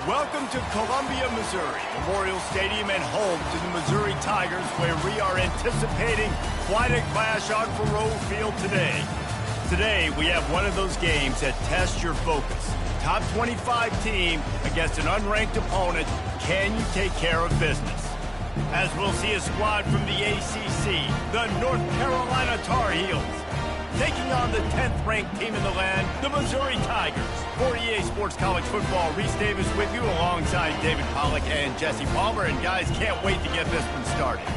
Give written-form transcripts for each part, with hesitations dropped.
Welcome to Columbia, Missouri, Memorial Stadium and home to the Missouri Tigers, where we are anticipating quite a clash on Faroe Field today. Today, we have one of those games that tests your focus. Top 25 team against an unranked opponent. Can you take care of business? As we'll see a squad from the ACC, the North Carolina Tar Heels, taking on the 10th-ranked team in the land, the Missouri Tigers. For EA Sports College Football, Reese Davis with you alongside David Pollack and Jesse Palmer. And guys, can't wait to get this one started.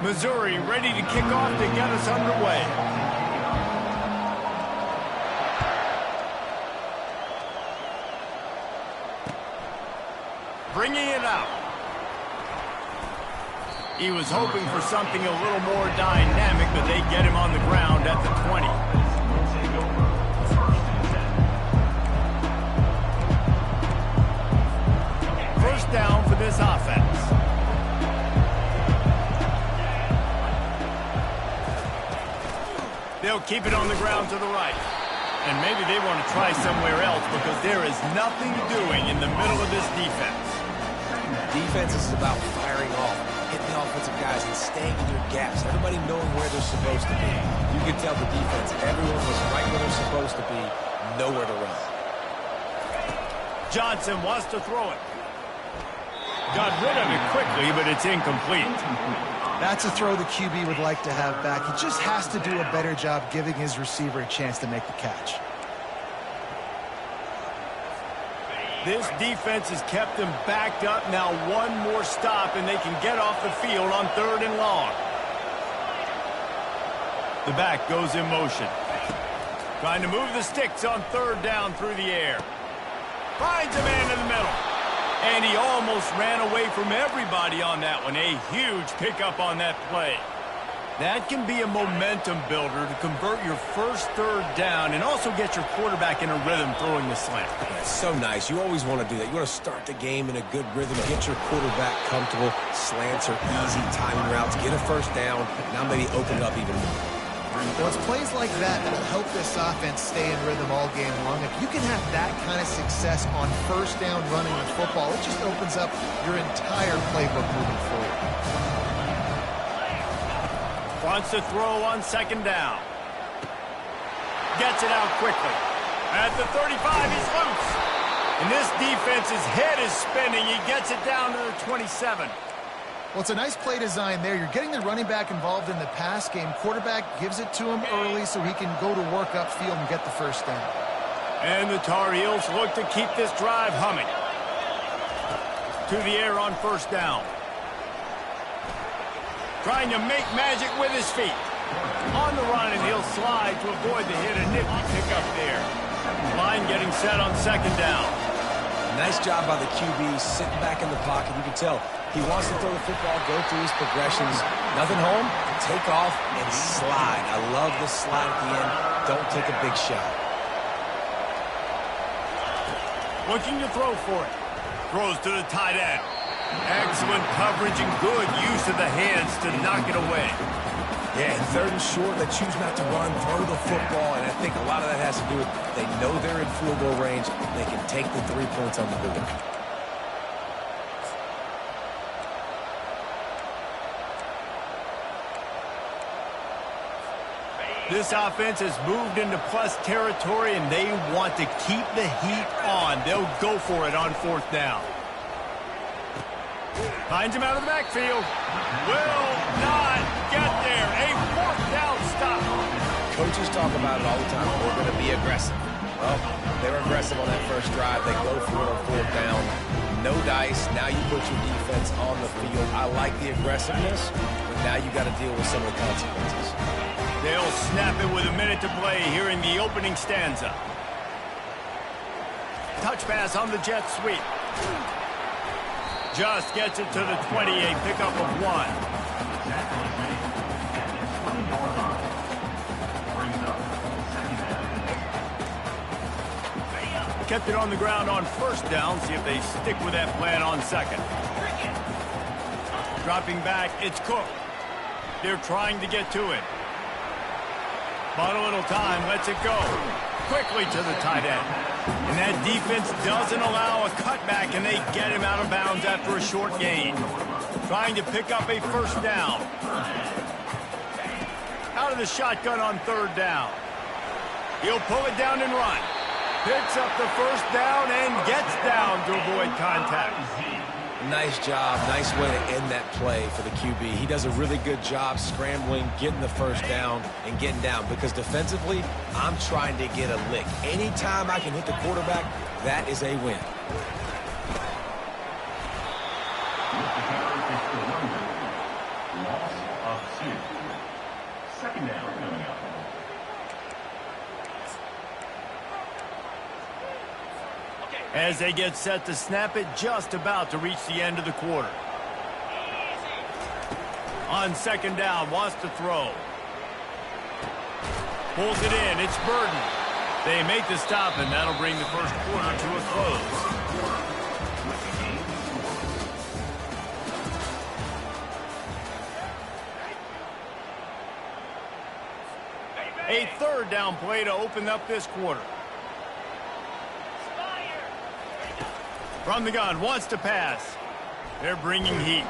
Missouri ready to kick off to get us underway. Bringing it out. He was hoping for something a little more dynamic, but they get him on the ground at the 20. First down for this offense. They'll keep it on the ground to the right. And maybe they want to try somewhere else because there is nothing doing in the middle of this defense. Defense is about firing off, hitting the offensive guys and staying in your gaps. Everybody knowing where they're supposed to be. You can tell the defense, everyone was right where they're supposed to be, nowhere to run. Johnson wants to throw it. Got rid of it quickly, but it's incomplete. That's a throw the QB would like to have back. He just has to do a better job giving his receiver a chance to make the catch. This defense has kept them backed up. Now one more stop, and they can get off the field on 3rd and long. The back goes in motion. Trying to move the sticks on 3rd down through the air. Finds a man in the middle. And he almost ran away from everybody on that one. A huge pickup on that play. That can be a momentum builder to convert your first 3rd down and also get your quarterback in a rhythm throwing the slant. That's so nice. You always want to do that. You want to start the game in a good rhythm, get your quarterback comfortable. Slants are easy, timing routes, get a first down. Now maybe open it up even more. Well, it's plays like that that will help this offense stay in rhythm all game long. If you can have that kind of success on first down running the football, it just opens up your entire playbook moving forward. Wants to throw on 2nd down. Gets it out quickly. At the 35, he's loose. And this defense's head is spinning. He gets it down to the 27. Well, it's a nice play design there. You're getting the running back involved in the pass game. Quarterback gives it to him early so he can go to work upfield and get the first down. And the Tar Heels look to keep this drive humming. To the air on 1st down. Trying to make magic with his feet. On the run, and he'll slide to avoid the hit. A nifty pickup there. Line getting set on 2nd down. Nice job by the QB, sitting back in the pocket. You can tell he wants to throw the football, go through his progressions. Nothing home, take off, and slide. I love the slide at the end. Don't take a big shot. Looking to throw for it. Throws to the tight end. Excellent coverage and good use of the hands to knock it away. Yeah, and 3rd and short, they choose not to run, throw the football, and I think a lot of that has to do with they know they're in field goal range. They can take the 3 points on the board. This offense has moved into plus territory, and they want to keep the heat on. They'll go for it on 4th down. Finds him out of the backfield. Will not get there. A 4th down stop. Coaches talk about it all the time. We're going to be aggressive. Well, they were aggressive on that first drive. They go for it on 4th down. No dice. Now you put your defense on the field. I like the aggressiveness, but now you got to deal with some of the consequences. They'll snap it with a minute to play here in the opening stanza. Touch pass on the jet sweep. Just gets it to the 28, pickup of 1. kept it on the ground on first down. See if they stick with that plan on second. Dropping back, it's Cook. They're trying to get to it. Bought a little time, lets it go. Quickly to the tight end. And that defense doesn't allow a cutback, and they get him out of bounds after a short gain. Trying to pick up a first down. Out of the shotgun on third down. He'll pull it down and run. Picks up the first down and gets down to avoid contact. Nice job. Nice way to end that play for the QB. He does a really good job scrambling, getting the first down, and getting down. Because defensively, I'm trying to get a lick. Anytime I can hit the quarterback, that is a win. Loss of 2. Second down coming up. As they get set to snap it, just about to reach the end of the quarter. On second down, wants to throw. Pulls it in, it's Burden. They make the stop, and that'll bring the first quarter to a close. A third down play to open up this quarter. From the gun, wants to pass. They're bringing heat.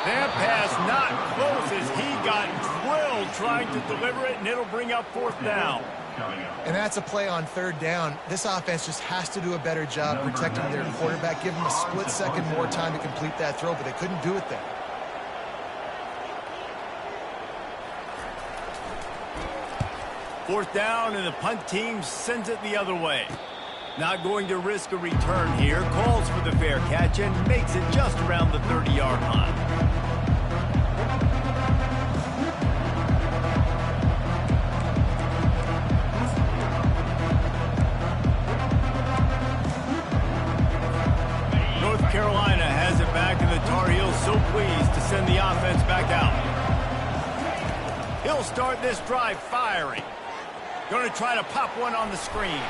That pass not close as he got drilled trying to deliver it, and it'll bring up fourth down. And that's a play on third down. This offense just has to do a better job protecting their quarterback. Give them a split second more time to complete that throw, but they couldn't do it there. Fourth down, and the punt team sends it the other way. Not going to risk a return here. Calls for the fair catch and makes it just around the 30-yard line. North Carolina has it back, and the Tar Heels so pleased to send the offense back out. He'll start this drive firing. Going to try to pop one on the screen.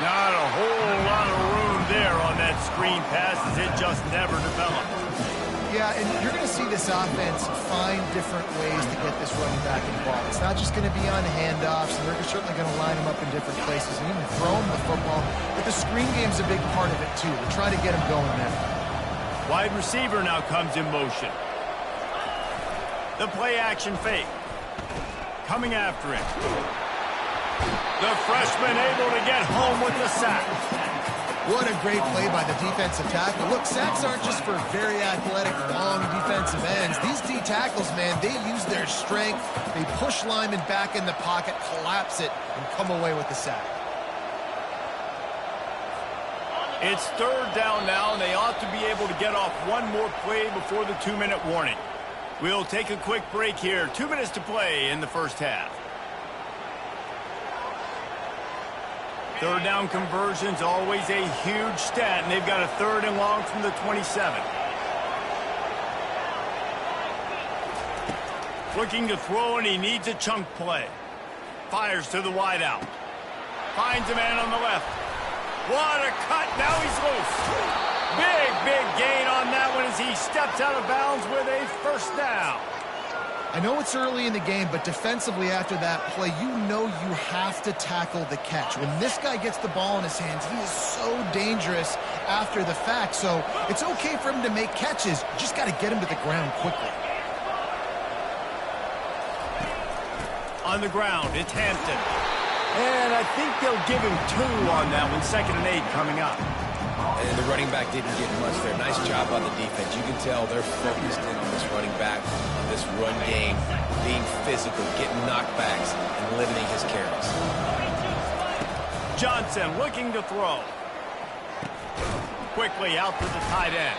Not a whole lot of room there on that screen pass as it just never developed. Yeah, and you're going to see this offense find different ways to get this running back involved. It's not just going to be on handoffs, and they're certainly going to line them up in different places and even throw them the football. But the screen game's a big part of it, too. They're trying to get him going there. Wide receiver now comes in motion. The play action fake. Coming after it. The freshman able to get home with the sack. What a great play by the defensive tackle. Look, sacks aren't just for very athletic, long defensive ends. These D tackles, man, they use their strength. They push linemen back in the pocket, collapse it, and come away with the sack. It's third down now, and they ought to be able to get off one more play before the 2-minute warning. We'll take a quick break here. 2 minutes to play in the first half. Third down conversion's always a huge stat, and they've got a third and long from the 27. Looking to throw, and he needs a chunk play. Fires to the wideout. Finds a man on the left. What a cut. Now he's loose. Big gain on that one as he steps out of bounds with a first down. I know it's early in the game, but defensively after that play, you know you have to tackle the catch. When this guy gets the ball in his hands, he is so dangerous after the fact. So it's okay for him to make catches. You just got to get him to the ground quickly. On the ground, it's Hampton. And I think they'll give him 2 on that one. 2nd and 8 coming up. And the running back didn't get much there. Nice job on the defense. You can tell they're focused in on this running back, on this run game, being physical, getting knockbacks, and limiting his carries. Johnson looking to throw. Quickly out to the tight end.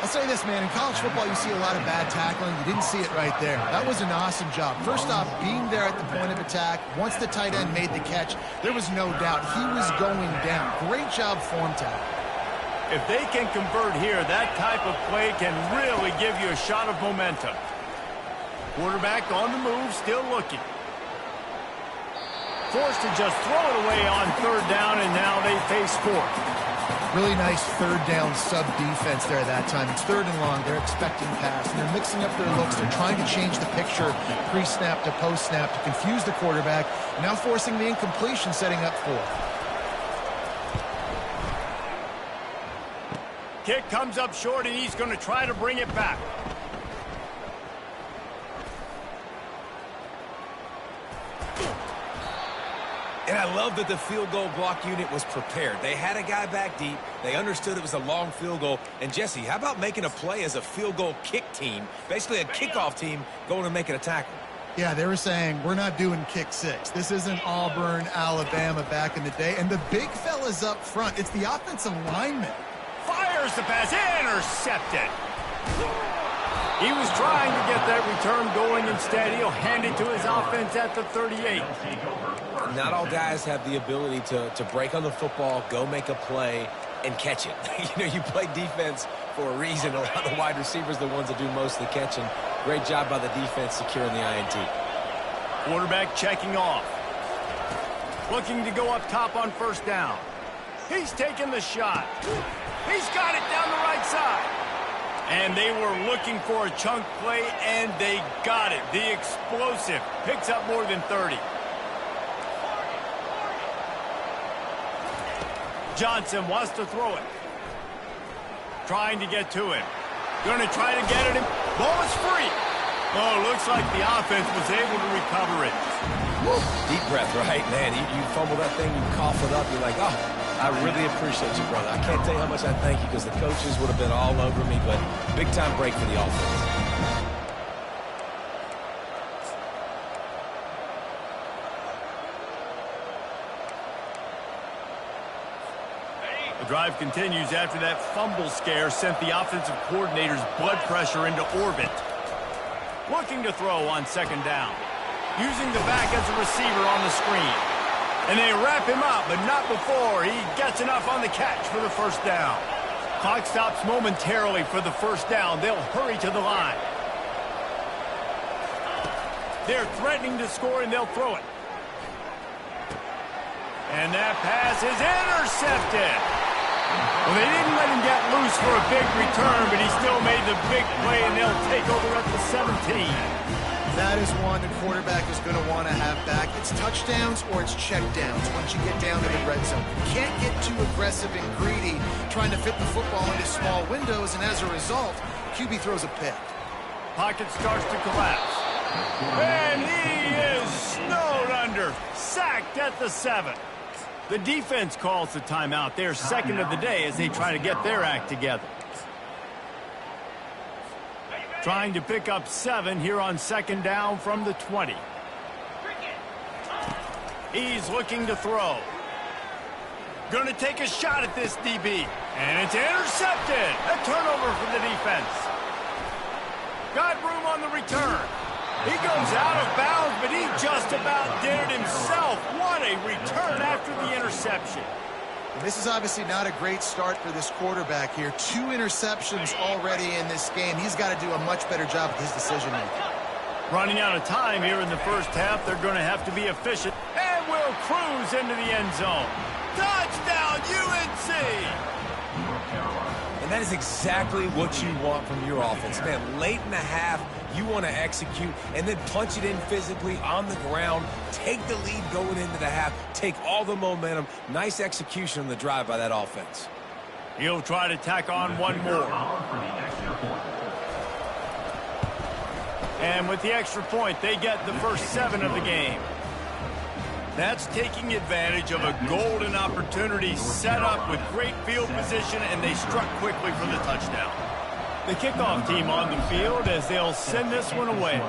I'll say this, man. In college football, you see a lot of bad tackling. You didn't see it right there. That was an awesome job. First off, being there at the point of attack. Once the tight end made the catch, there was no doubt he was going down. Great job form tackle. If they can convert here, that type of play can really give you a shot of momentum. Quarterback on the move, still looking. forced to just throw it away on third down, and now they face fourth. Really nice third down sub defense there that time. It's third and long. They're expecting pass, and they're mixing up their looks. They're trying to change the picture pre-snap to post-snap to confuse the quarterback, now forcing the incompletion, setting up fourth. Kick comes up short, and he's going to try to bring it back. And I love that the field goal block unit was prepared. They had a guy back deep. They understood it was a long field goal. And, Jesse, how about making a play as a field goal kick team, basically a kickoff team going and making a tackle? Yeah, they were saying, we're not doing kick six. This isn't Auburn, Alabama back in the day. And the big fella's up front. It's the offensive lineman. Fires the pass, intercepted. He was trying to get that return going. Instead, he'll hand it to his offense at the 38. Not all guys have the ability to break on the football, go make a play, and catch it. You know, you play defense for a reason. A lot of the wide receivers are the ones that do most of the catching. Great job by the defense securing the INT. Quarterback checking off. Looking to go up top on first down. He's taking the shot. He's got it down the right side. And they were looking for a chunk play, and they got it. The explosive picks up more than 30. Johnson wants to throw it. Trying to get to him. Going to try to get at him. Ball is free. Oh, looks like the offense was able to recover it. Woo. Deep breath, right? Man, you fumble that thing, you cough it up, you're like, oh, I really appreciate you, brother. I can't tell you how much I thank you because the coaches would have been all over me, but big-time break for the offense. The drive continues after that fumble scare sent the offensive coordinator's blood pressure into orbit. Looking to throw on second down. Using the back as a receiver on the screen. And they wrap him up, but not before he gets enough on the catch for the first down. Clock stops momentarily for the first down. They'll hurry to the line. They're threatening to score, and they'll throw it. And that pass is intercepted. Well, they didn't let him get loose for a big return, but he still made the big play, and they'll take over at the 17. That is one the quarterback is going to want to have back. It's touchdowns or it's checkdowns once you get down to the red zone. You can't get too aggressive and greedy trying to fit the football into small windows, and as a result, QB throws a pick. Pocket starts to collapse. And he is snowed under. Sacked at the 7. The defense calls the timeout. They're second of the day as they try to get their act together. Trying to pick up 7 here on second down from the 20. He's looking to throw. Going to take a shot at this DB. And it's intercepted. A turnover for the defense. Got room on the return. He goes out of bounds, but he just about did it himself. What a return after the interception. This is obviously not a great start for this quarterback here. 2 interceptions already in this game. He's got to do a much better job with his decision-making. Running out of time here in the first half. They're going to have to be efficient. And will cruise into the end zone. Touchdown, UNC! And that is exactly what you want from your offense. Man, late in the half, you want to execute and then punch it in physically on the ground. Take the lead going into the half. Take all the momentum. Nice execution on the drive by that offense. He'll try to tack on one more. And with the extra point, they get the first 7 of the game. That's taking advantage of a golden opportunity set up with great field position, and they struck quickly for the touchdown. The kickoff team on the field as they'll send this one away.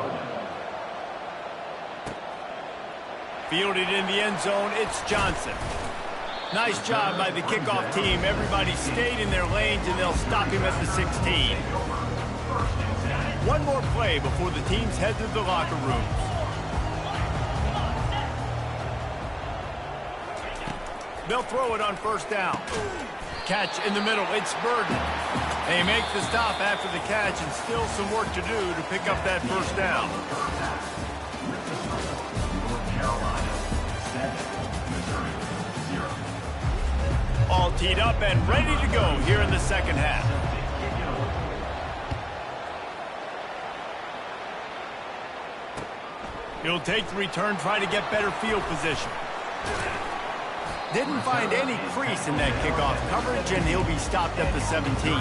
Fielded in the end zone, it's Johnson. Nice job by the kickoff team. Everybody stayed in their lanes, and they'll stop him at the 16. One more play before the teams head to the locker rooms. They'll throw it on first down. Catch in the middle. It's Burden. They make the stop after the catch, and still some work to do to pick up that first down. teed up and ready to go here in the second half. He'll take the return, try to get better field position. Didn't find any crease in that kickoff coverage, and he'll be stopped at the 17.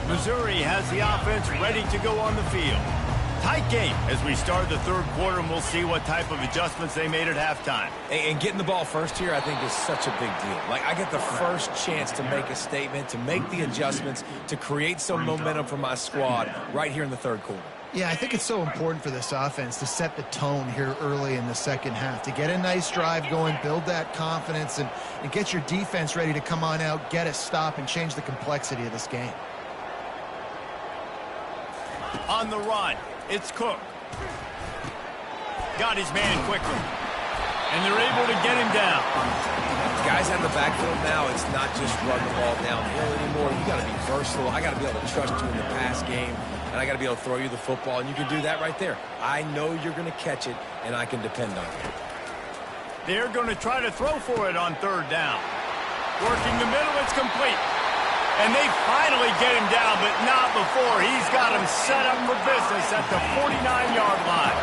Missouri has the offense ready to go on the field. Tight game as we start the third quarter, and we'll see what type of adjustments they made at halftime. And getting the ball first here, I think, is such a big deal. Like, I get the first chance to make a statement, to make the adjustments, to create some momentum for my squad right here in the third quarter. Yeah, I think it's so important for this offense to set the tone here early in the second half, to get a nice drive going, build that confidence, and get your defense ready to come on out, get a stop, and change the complexity of this game. On the run, it's Cook. Got his man quickly. And they're able to get him down. Guys at the backfield now, it's not just run the ball downhill anymore. You got to be versatile. I got to be able to trust you in the pass game, and I got to be able to throw you the football, and you can do that right there. I know you're going to catch it, and I can depend on you. They're going to try to throw for it on third down. Working the middle, it's complete. And they finally get him down, but not before. He's got him set up for business at the 49-yard line.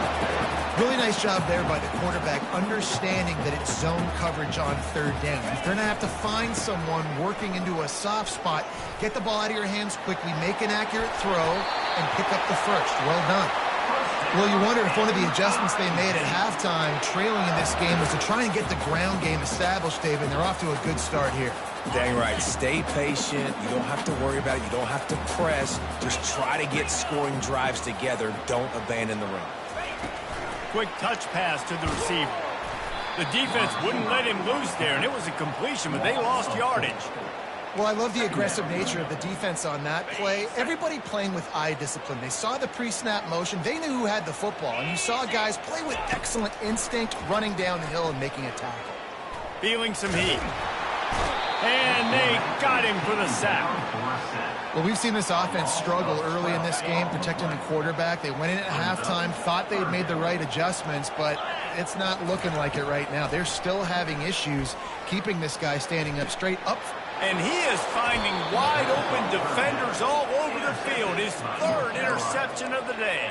Really nice job there by the quarterback, understanding that it's zone coverage on third down. If they're going to have to find someone working into a soft spot, get the ball out of your hands quickly, make an accurate throw, and pick up the first. Well done. Well, you wonder if one of the adjustments they made at halftime, trailing in this game, was to try and get the ground game established, David, and they're off to a good start here. Dang right. Stay patient. You don't have to worry about it. You don't have to press. Just try to get scoring drives together. Don't abandon the run. Quick touch pass to the receiver. The defense wouldn't let him loose there, and it was a completion, but they lost yardage. Well, I love the aggressive nature of the defense on that play. Everybody playing with eye discipline. They saw the pre-snap motion. They knew who had the football, and you saw guys play with excellent instinct, running down the hill and making a tackle. Feeling some heat. And they got him for the sack. Well, we've seen this offense struggle early in this game, protecting the quarterback. They went in at halftime, thought they had made the right adjustments, but it's not looking like it right now. They're still having issues keeping this guy standing up straight up. And he is finding wide-open defenders all over the field. His third interception of the day.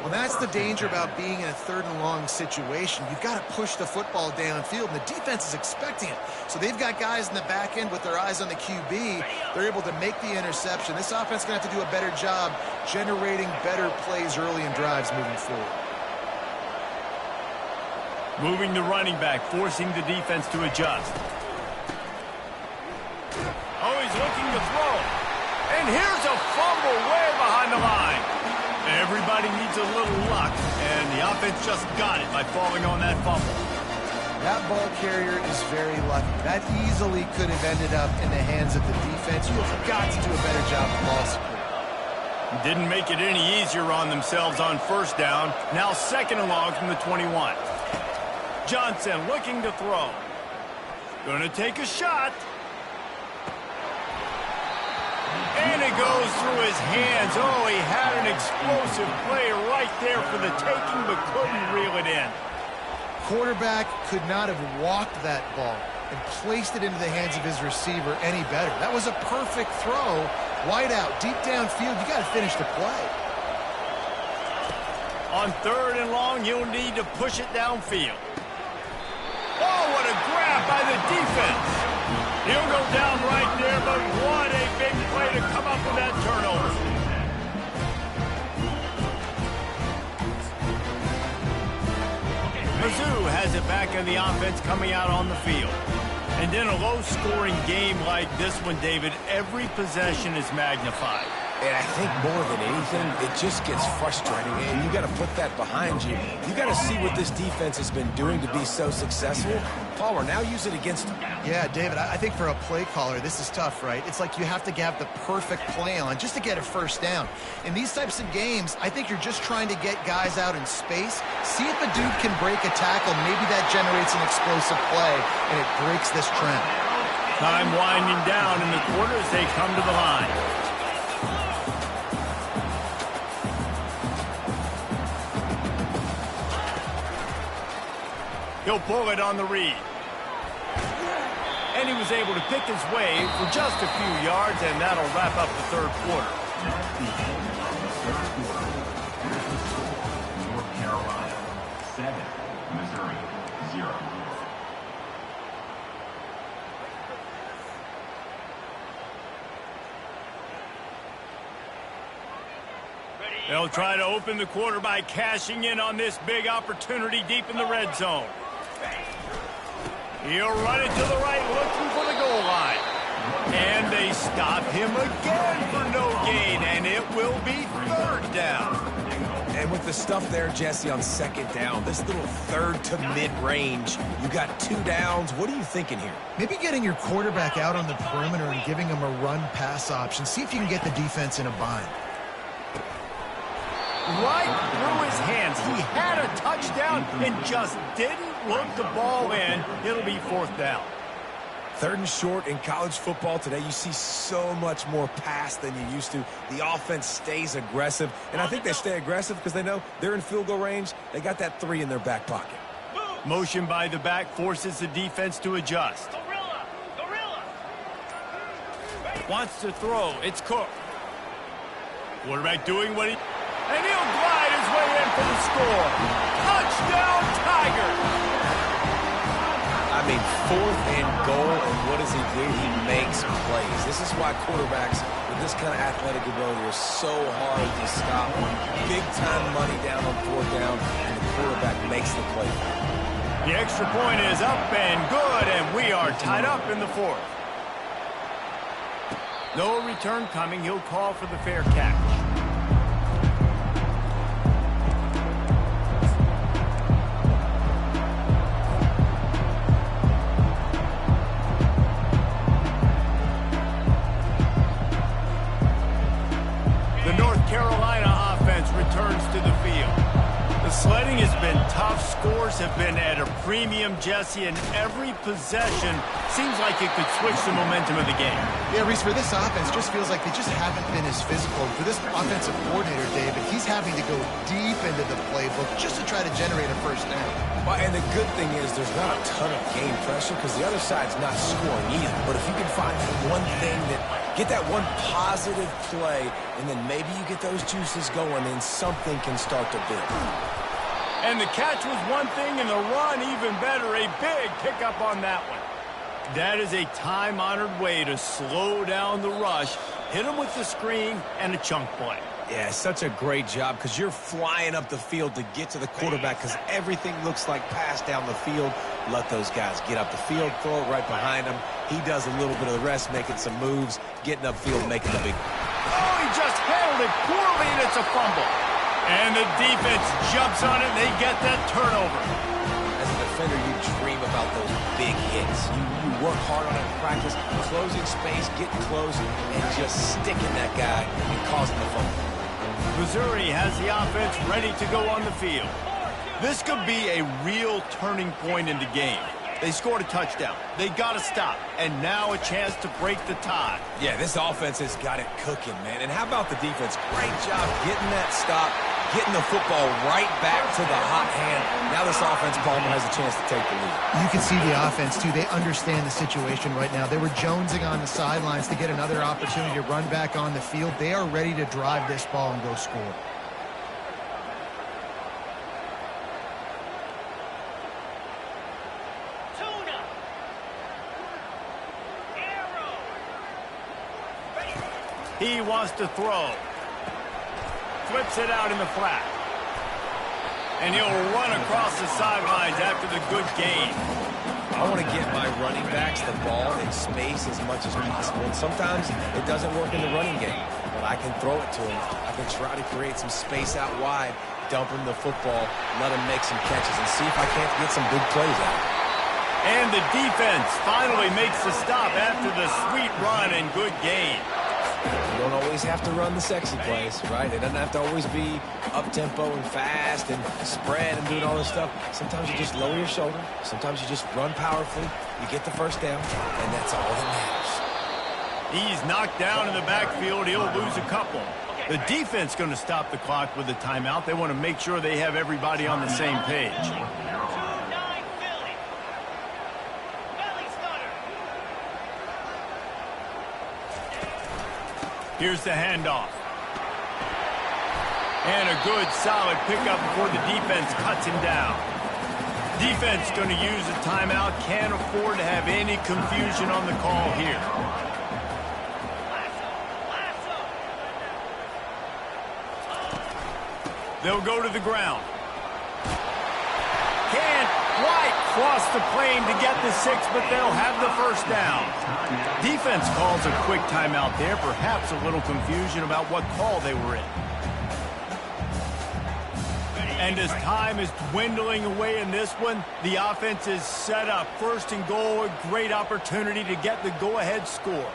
Well, that's the danger about being in a third and long situation. You've got to push the football downfield, and the defense is expecting it. So they've got guys in the back end with their eyes on the QB. They're able to make the interception. This offense is going to have to do a better job generating better plays early in drives moving forward. Moving the running back, forcing the defense to adjust. Oh, he's looking to throw. And here's a fumble way behind the line. Everybody needs a little luck, and the offense just got it by falling on that fumble. That ball carrier is very lucky. That easily could have ended up in the hands of the defense. You have got to do a better job of ball support. Didn't make it any easier on themselves on first down. Now second and long from the 21. Johnson looking to throw. Gonna take a shot. And it goes through his hands. Oh, he had an explosive play right there for the taking, but couldn't reel it in. Quarterback could not have walked that ball and placed it into the hands of his receiver any better. That was a perfect throw. Wide out, deep downfield. You got to finish the play. On third and long, you'll need to push it downfield. Oh, what a grab by the defense. He'll go down right there, but what a big play to come up with that turnover. Mizzou has it back in the offense coming out on the field. And in a low-scoring game like this one, David, every possession is magnified. And I think more than anything, it just gets frustrating. And you got to put that behind you. You got to see what this defense has been doing to be so successful. Palmer, now use it against them. Yeah, David, I think for a play caller, this is tough, right? It's like you have to have the perfect play on just to get a first down. In these types of games, I think you're just trying to get guys out in space, see if a dude can break a tackle. Maybe that generates an explosive play, and it breaks this trend. Time winding down in the quarter as they come to the line. He'll pull it on the read. And he was able to pick his way for just a few yards, and that'll wrap up the third quarter. North Carolina 7, Missouri 0. They'll try to open the quarter by cashing in on this big opportunity deep in the red zone. He'll run it to the right, looking for the goal line. And they stop him again for no gain, and it will be third down. And with the stuff there, Jesse, on second down, this little third to mid-range, you got 2 downs. What are you thinking here? Maybe getting your quarterback out on the perimeter and giving him a run-pass option. See if you can get the defense in a bind. Right through his hands. He had a touchdown and just didn't look the ball in. It'll be fourth down. Third and short in college football today. You see so much more pass than you used to. The offense stays aggressive, and I think they stay aggressive because they know they're in field goal range. They got that 3 in their back pocket. Motion by the back forces the defense to adjust. Wants to throw. It's Cook. Quarterback doing what he... And he'll glide his way in for the score. Touchdown, Tigers! I mean, fourth and goal, and what does he do? He makes plays. This is why quarterbacks with this kind of athletic ability are so hard to stop. Big-time money down on fourth down, and the quarterback makes the play. The extra point is up and good, and we are tied up in the fourth. No return coming. He'll call for the fair catch. Returns to the field. The sledding has been tough. Scores have been at a premium, Jesse, and every possession seems like it could switch the momentum of the game. Yeah, Reese, for this offense, just feels like they just haven't been as physical. For this offensive coordinator, David, he's having to go deep into the playbook just to try to generate a first down. Well, and the good thing is there's not a ton of game pressure because the other side's not scoring either. But if you can find one thing get that one positive play, and then maybe you get those juices going, then something can start to build. And the catch was one thing, and the run even better. A big pickup on that one. That is a time-honored way to slow down the rush, hit him with the screen, and a chunk play. Yeah, such a great job because you're flying up the field to get to the quarterback because everything looks like pass down the field. Let those guys get up the field, throw it right behind him. He does a little bit of the rest, making some moves, getting upfield, making the big... Oh, he just handled it poorly, and it's a fumble. And the defense jumps on it, and they get that turnover. As a defender, you dream about those big hits. You work hard on it in practice, closing space, getting close, and just sticking that guy and causing the fumble. Missouri has the offense ready to go on the field. This could be a real turning point in the game. They scored a touchdown. They got to stop. And now a chance to break the tie. Yeah, this offense has got it cooking, man. And how about the defense? Great job getting that stop, getting the football right back to the hot hand. Now this offense, Palmer, has a chance to take the lead. You can see the offense, too. They understand the situation right now. They were jonesing on the sidelines to get another opportunity to run back on the field. They are ready to drive this ball and go score. He wants to throw. Flips it out in the flat. And he'll run across the sidelines after the good gain. I want to get my running backs the ball in space as much as possible. And sometimes it doesn't work in the running game. But I can throw it to him. I can try to create some space out wide, dump him the football, let him make some catches, and see if I can't get some big plays out. And the defense finally makes the stop after the sweet run and good gain. You don't always have to run the sexy plays, right? It doesn't have to always be up-tempo and fast and spread and doing all this stuff. Sometimes you just lower your shoulder. Sometimes you just run powerfully. You get the first down, and that's all that matters. He's knocked down in the backfield. He'll lose a couple. The defense going to stop the clock with a timeout. They want to make sure they have everybody on the same page. Here's the handoff. And a good, solid pickup before the defense cuts him down. Defense going to use a timeout. Can't afford to have any confusion on the call here. They'll go to the ground. Can't quite cross the plane to get the 6, but they'll have the first down. Defense calls a quick timeout there. Perhaps a little confusion about what call they were in. And as time is dwindling away in this one, the offense is set up. 1st and goal, a great opportunity to get the go-ahead score.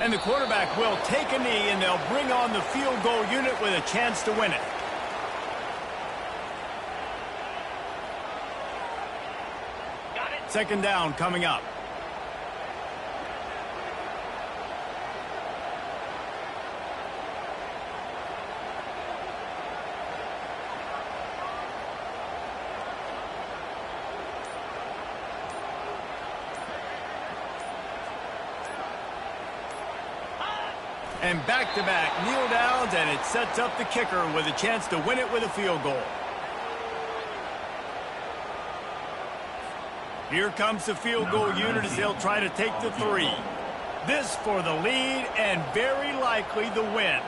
And the quarterback will take a knee, and they'll bring on the field goal unit with a chance to win it. Second down coming up. And back-to-back kneel downs, and it sets up the kicker with a chance to win it with a field goal. Here comes the field goal unit as they'll try to take the 3. This for the lead and very likely the win.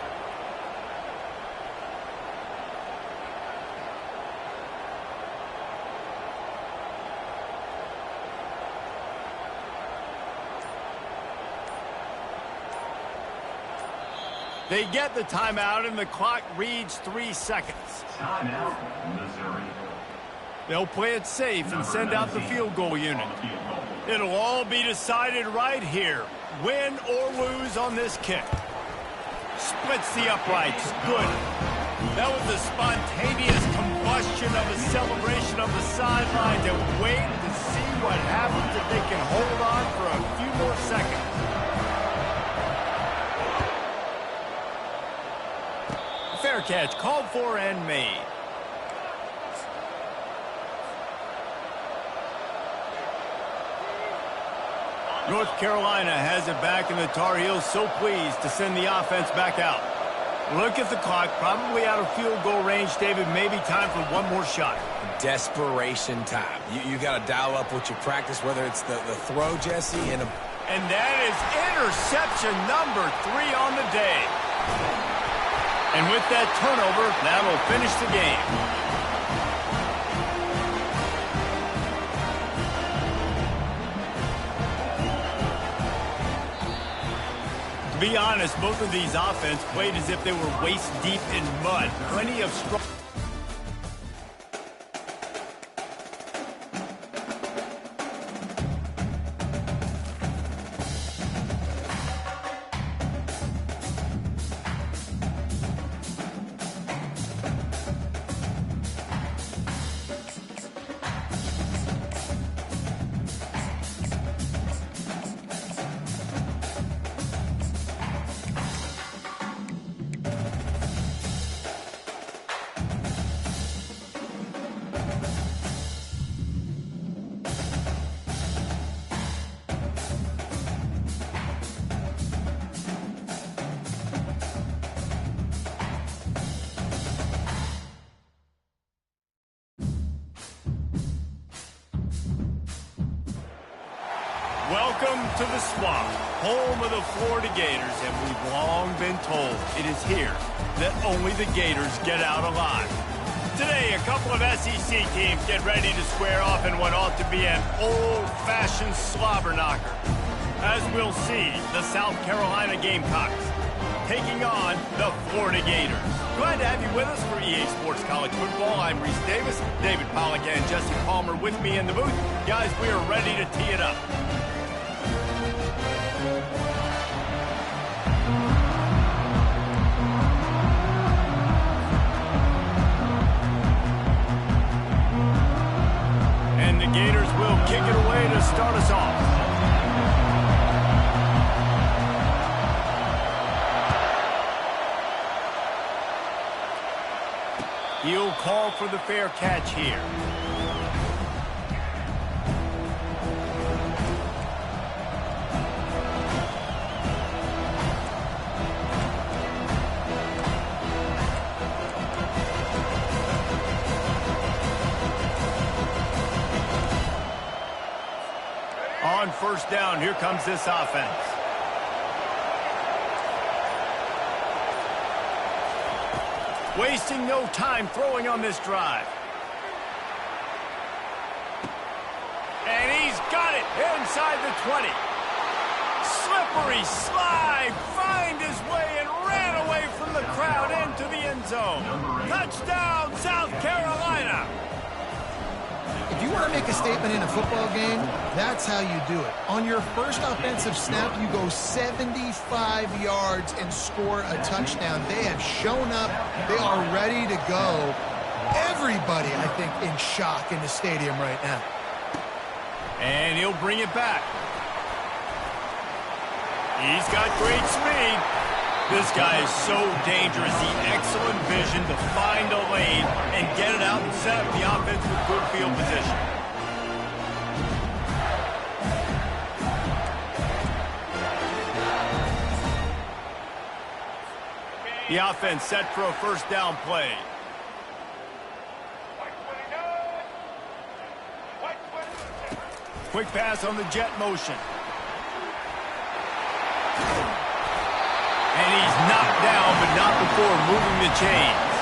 They get the timeout, and the clock reads 3 seconds. Timeout, Missouri. They'll play it safe and send out the field goal unit. It'll all be decided right here. Win or lose on this kick. Splits the uprights. Good. That was a spontaneous combustion of a celebration of the sidelines, and wait to see what happens if they can hold on for a few more seconds. Fair catch, called for and made. North Carolina has it back, and the Tar Heels so pleased to send the offense back out. Look at the clock, probably out of field goal range, David. Maybe time for one more shot. Desperation time. You got to dial up what you practice, whether it's the throw, Jesse, and that is interception number 3 on the day. And with that turnover, that'll finish the game. To be honest, both of these offenses played as if they were waist deep in mud. Plenty of strong. Welcome to the Swamp, home of the Florida Gators, and we've long been told it is here that only the Gators get out alive. Today, a couple of SEC teams get ready to square off in what ought to be an old-fashioned slobber knocker. As we'll see, the South Carolina Gamecocks taking on the Florida Gators. Glad to have you with us for EA Sports College Football. I'm Reese Davis, David Pollack, and Jesse Palmer with me in the booth. Guys, we are ready to tee it up. And the Gators will kick it away to start us off. He'll call for the fair catch here. first down. Here comes this offense. Wasting no time throwing on this drive. And he's got it inside the 20. Slippery slide, find his way and ran away from the crowd into the end zone. Touchdown, South Carolina. If you want to make a statement in a football game, that's how you do it. On your first offensive snap, you go 75 yards and score a touchdown. They have shown up. They are ready to go. Everybody, I think, in shock in the stadium right now. And he'll bring it back. He's got great speed. This guy is so dangerous. The excellent vision to find a lane and get it out and set up the offense with good field position. The offense set for a first down play. Quick pass on the jet motion. And he's knocked down, but not before moving the chains.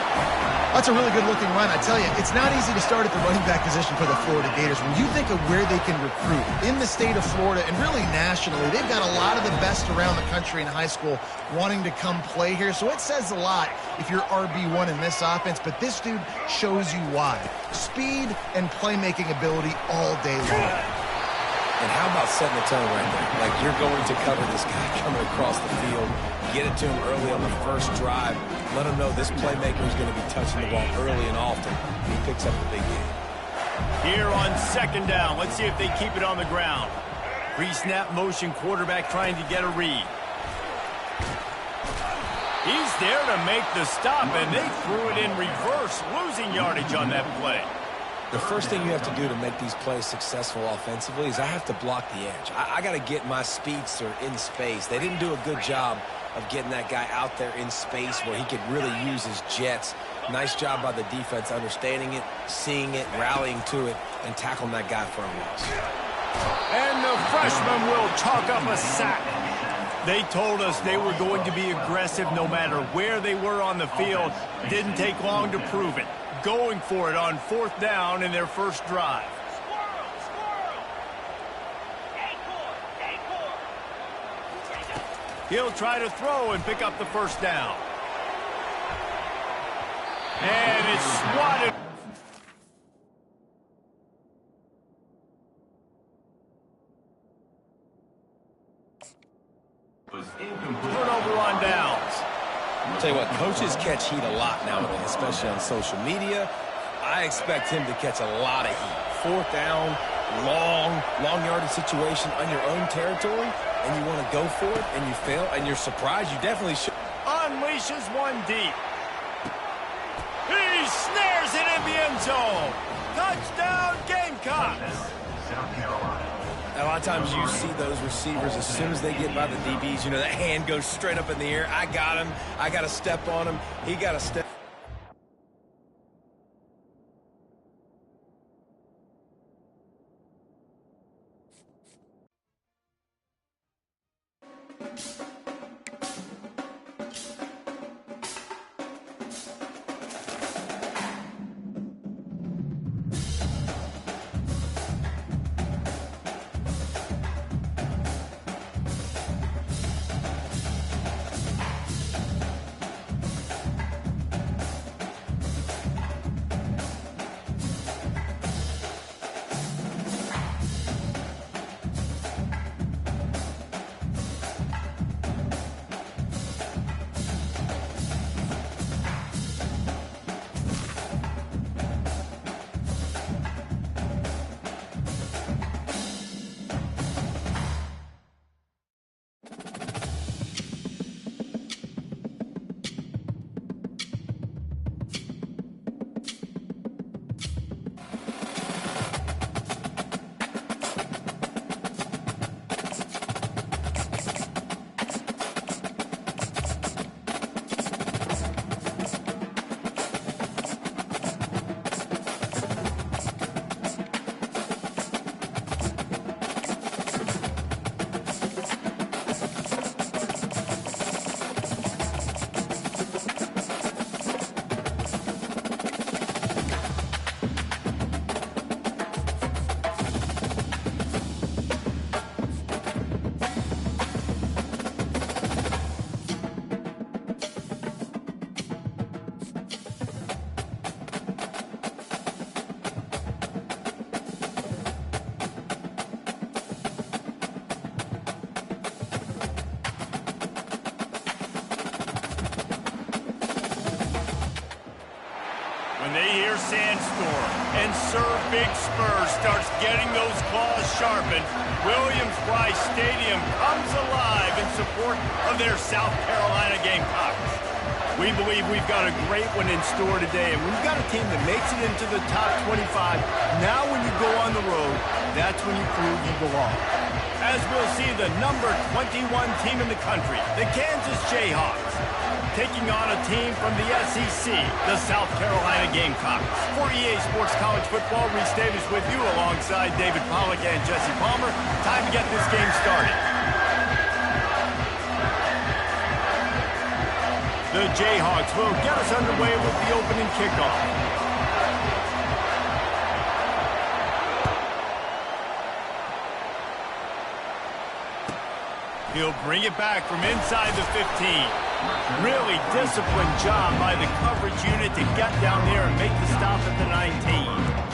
That's a really good-looking run. I tell you, it's not easy to start at the running back position for the Florida Gators. When you think of where they can recruit in the state of Florida and really nationally, they've got a lot of the best around the country in high school wanting to come play here. So it says a lot if you're RB1 in this offense, but this dude shows you why. Speed and playmaking ability all day long. And how about setting the tone right there? Like, you're going to cover this guy coming across the field, get it to him early on the first drive, let him know this playmaker is going to be touching the ball early and often. He picks up the big game. Here on second down, let's see if they keep it on the ground. Pre-snap motion, quarterback trying to get a read. He's there to make the stop, and they threw it in reverse, losing yardage on that play. The first thing you have to do to make these plays successful offensively is I have to block the edge. I got to get my speedster in space. They didn't do a good job of getting that guy out there in space where he could really use his jets. Nice job by the defense understanding it, seeing it, rallying to it, and tackling that guy for a loss. And the freshman will chalk up a sack. They told us they were going to be aggressive no matter where they were on the field. Didn't take long to prove it. Going for it on fourth down in their first drive. He'll try to throw and pick up the first down. And it's swatted. Turnover on downs. I'll tell you what, coaches catch heat a lot nowadays, especially on social media. I expect him to catch a lot of heat. Fourth down, long yardage situation on your own territory, and you want to go for it, and you fail, and you're surprised, you definitely should. Unleashes one deep. He snares it in the end zone. Touchdown, Gamecocks. South Carolina. A lot of times you see those receivers, as soon as they get by the DBs, you know, that hand goes straight up in the air. I got him. I got to step on him. He got to step. When they hear Sandstorm and Sir Big Spurs starts getting those claws sharpened, Williams-Brice Stadium comes alive in support of their South Carolina Gamecocks. We believe we've got a great one in store today, and when you've got a team that makes it into the top 25, now when you go on the road, that's when you prove you belong. As we'll see the number 21 team in the country, the Kansas Jayhawks, taking on a team from the SEC, the South Carolina Gamecocks. For EA Sports College Football, Reese Davis with you alongside David Pollack and Jesse Palmer. Time to get this game started. The Jayhawks will get us underway with the opening kickoff. He'll bring it back from inside the 15. Really disciplined job by the coverage unit to get down there and make the stop at the 19.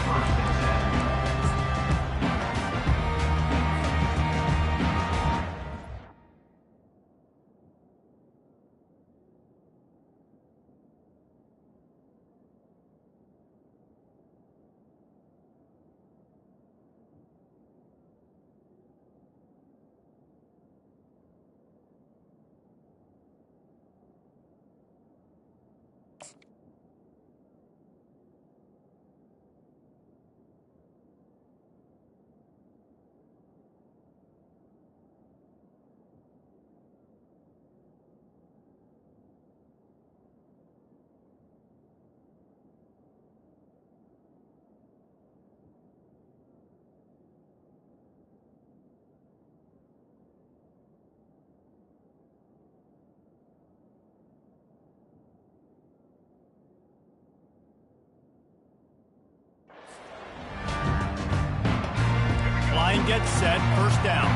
Line gets set, first down.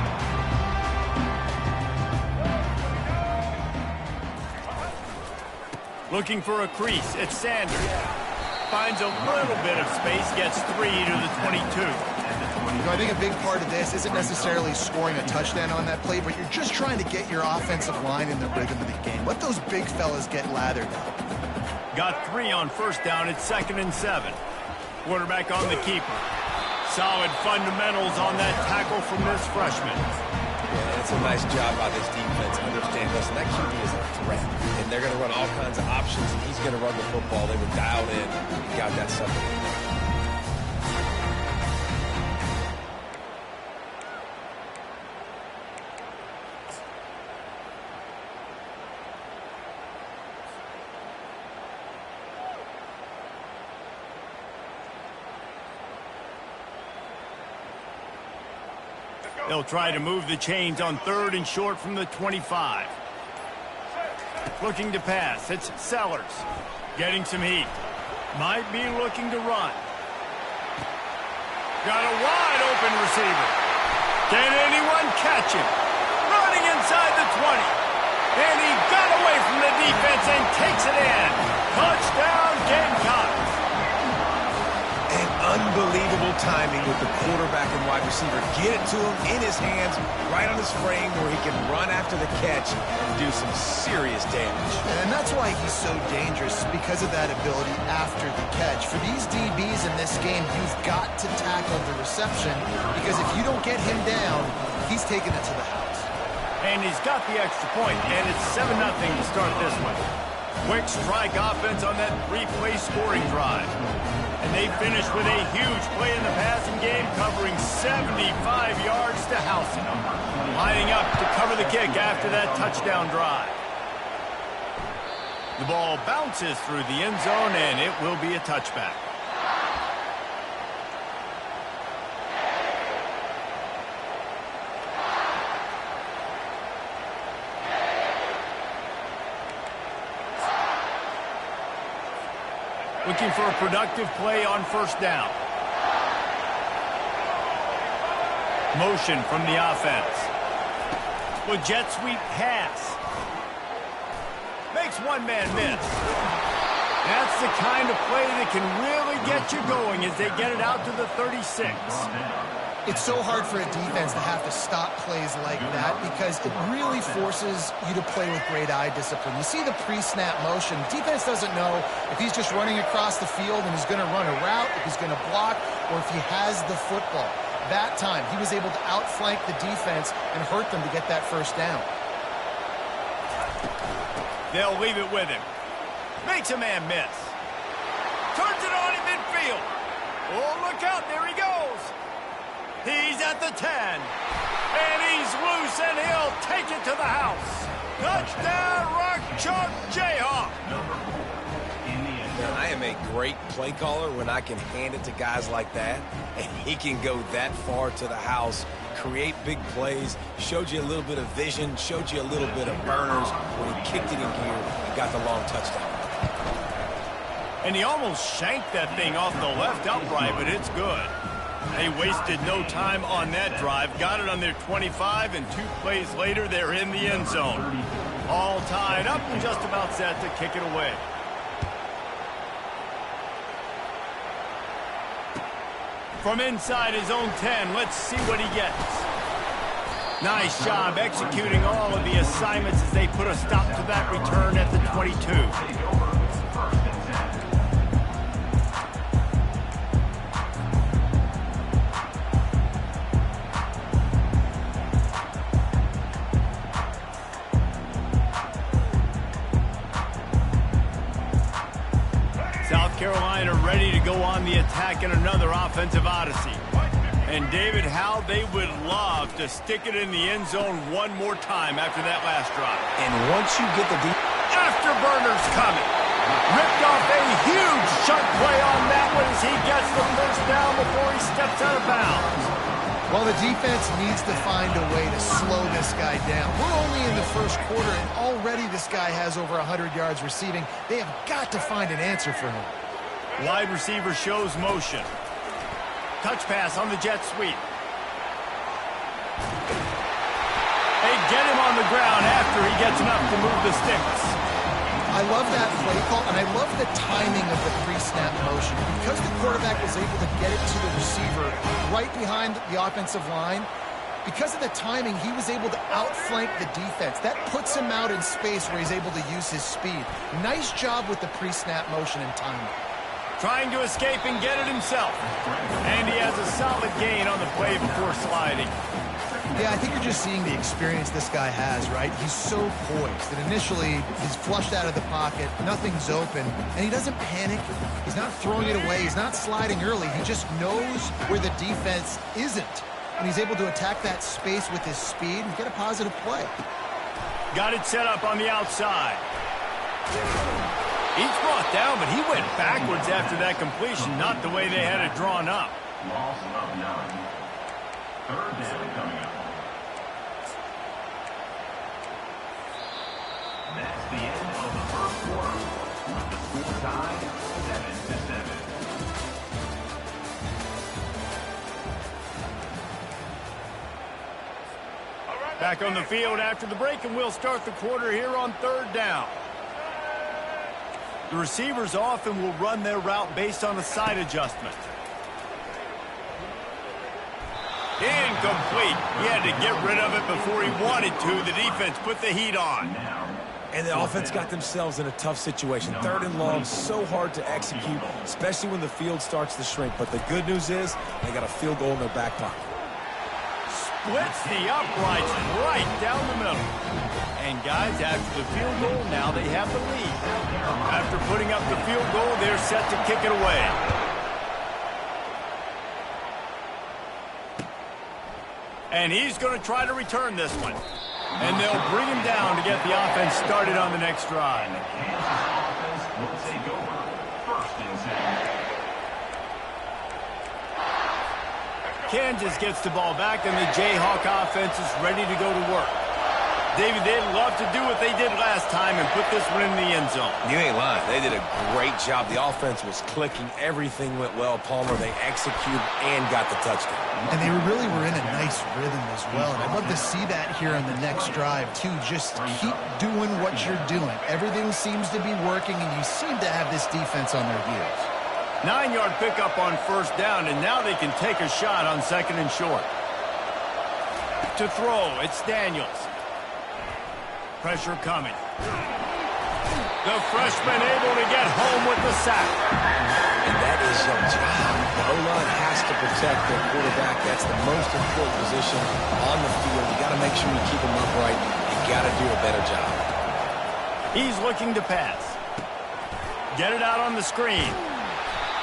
Looking for a crease, it's Sanders. Finds a little bit of space, gets 3 to the 22. I think a big part of this isn't necessarily scoring a touchdown on that play, but you're just trying to get your offensive line in the rhythm of the game. Let those big fellas get lathered up. Got 3 on first down, it's 2nd and 7. Quarterback on the keeper. Solid fundamentals on that tackle from this freshman. Yeah, it's a nice job by this defense. Understand, listen, that QB is a threat, and they're going to run all kinds of options, and he's going to run the football. They were dialed in. He got that stuff. They'll try to move the chains on 3rd and short from the 25. Looking to pass, it's Sellers. Getting some heat. Might be looking to run. Got a wide open receiver. Can anyone catch him? Running inside the 20. And he got away from the defense and takes it in. Touchdown, Gamecocks. And unbelievable timing with the quarterback and wide receiver. Get it to him in his hands, right on his frame where he can run after the catch and do some serious damage. And that's why he's so dangerous, because of that ability after the catch. For these DBs in this game, you've got to tackle the reception, because if you don't get him down, he's taking it to the house. And he's got the extra point, and it's 7-0 to start this one. Quick strike offense on that 3-play scoring drive. And they finish with a huge play in the passing game, covering 75 yards to house it. Lining up to cover the kick after that touchdown drive. The ball bounces through the end zone, and it will be a touchback. Looking for a productive play on first down. Motion from the offense. With jet sweep pass. Makes one man miss. That's the kind of play that can really get you going as they get it out to the 36. It's so hard for a defense to have to stop plays like that because it really forces you to play with great eye discipline. You see the pre-snap motion. Defense doesn't know if he's just running across the field and he's going to run a route, if he's going to block, or if he has the football. That time, he was able to outflank the defense and hurt them to get that first down. They'll leave it with him. Makes a man miss. Turns it on in midfield. Oh, look out. There he goes. He's at the 10. And he's loose, and he'll take it to the house. Touchdown, Rock Chalk Jayhawk. I am a great play caller when I can hand it to guys like that, and he can go that far to the house, create big plays, showed you a little bit of vision, showed you a little bit of burners when he kicked it in gear and got the long touchdown. And he almost shanked that thing off the left upright, but it's good. They wasted no time on that drive, got it on their 25, and 2 plays later, they're in the end zone. All tied up and just about set to kick it away. From inside his own 10, let's see what he gets. Nice job executing all of the assignments as they put a stop to that return at the 22. Carolina ready to go on the attack in another offensive odyssey. And David, how they would love to stick it in the end zone one more time after that last drive. And once you get the afterburners coming. Ripped off a huge chunk play on that one as he gets the first down before he steps out of bounds. Well, the defense needs to find a way to slow this guy down. We're only in the first quarter, and already this guy has over 100 yards receiving. They have got to find an answer for him. Wide receiver shows motion. Touch pass on the jet sweep. They get him on the ground after he gets enough to move the sticks. I love that play call, and I love the timing of the pre-snap motion. Because the quarterback was able to get it to the receiver right behind the offensive line, because of the timing, he was able to outflank the defense. That puts him out in space where he's able to use his speed. Nice job with the pre-snap motion and timing. Trying to escape and get it himself. And he has a solid gain on the play before sliding. Yeah, I think you're just seeing the experience this guy has, right? He's so poised that initially he's flushed out of the pocket, nothing's open, and he doesn't panic. He's not throwing it away. He's not sliding early. He just knows where the defense isn't. And he's able to attack that space with his speed and get a positive play. Got it set up on the outside. He's brought down, but he went backwards after that completion, not the way they had it drawn up. Loss of 9. Third down coming up. That's the end of the first quarter. With the score tied 7-7. Back on the field after the break, and we'll start the quarter here on third down. The receivers often will run their route based on a side adjustment. Incomplete. He had to get rid of it before he wanted to. The defense put the heat on. And the offense got themselves in a tough situation. Third and long, so hard to execute, especially when the field starts to shrink. But the good news is they got a field goal in their back pocket. Splits the uprights right down the middle. And guys, after the field goal, now they have the lead. After putting up the field goal, they're set to kick it away. And he's going to try to return this one. And they'll bring him down to get the offense started on the next drive. And the Kansas offense will take over. First and 10. Kansas gets the ball back, and the Jayhawk offense is ready to go to work. David, they'd love to do what they did last time and put this one in the end zone. You ain't lying. They did a great job. The offense was clicking. Everything went well. Palmer, they executed and got the touchdown. And they really were in a nice rhythm as well. And I'd love to see that here in the next drive, too. Just keep doing what you're doing. Everything seems to be working, and you seem to have this defense on their heels. 9-yard pickup on first down, and now they can take a shot on 2nd and short. To throw, it's Daniels. Pressure coming. The freshman able to get home with the sack. And that is your job. The O-line has to protect their quarterback. That's the most important position on the field. You got to make sure you keep him upright. You got to do a better job. He's looking to pass. Get it out on the screen.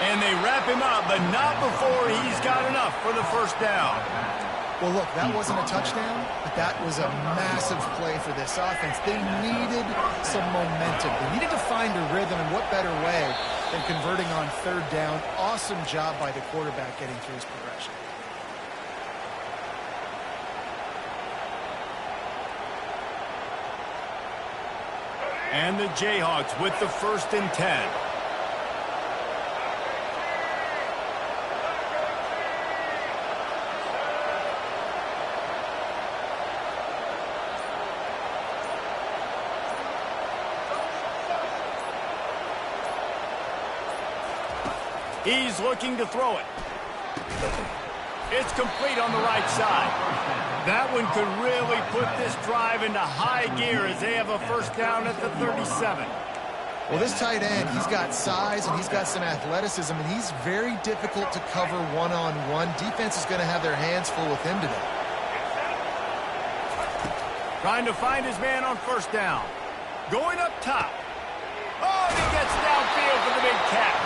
And they wrap him up, but not before he's got enough for the first down. Well, look, that wasn't a touchdown, but that was a massive play for this offense. They needed some momentum. They needed to find a rhythm, and what better way than converting on 3rd down. Awesome job by the quarterback getting through his progression. And the Jayhawks with the 1st and 10. He's looking to throw it. It's complete on the right side. That one could really put this drive into high gear as they have a first down at the 37. Well, this tight end, he's got size and he's got some athleticism, and he's very difficult to cover one-on-one. Defense is going to have their hands full with him today. Trying to find his man on first down. Going up top. Oh, and he gets downfield for the big catch.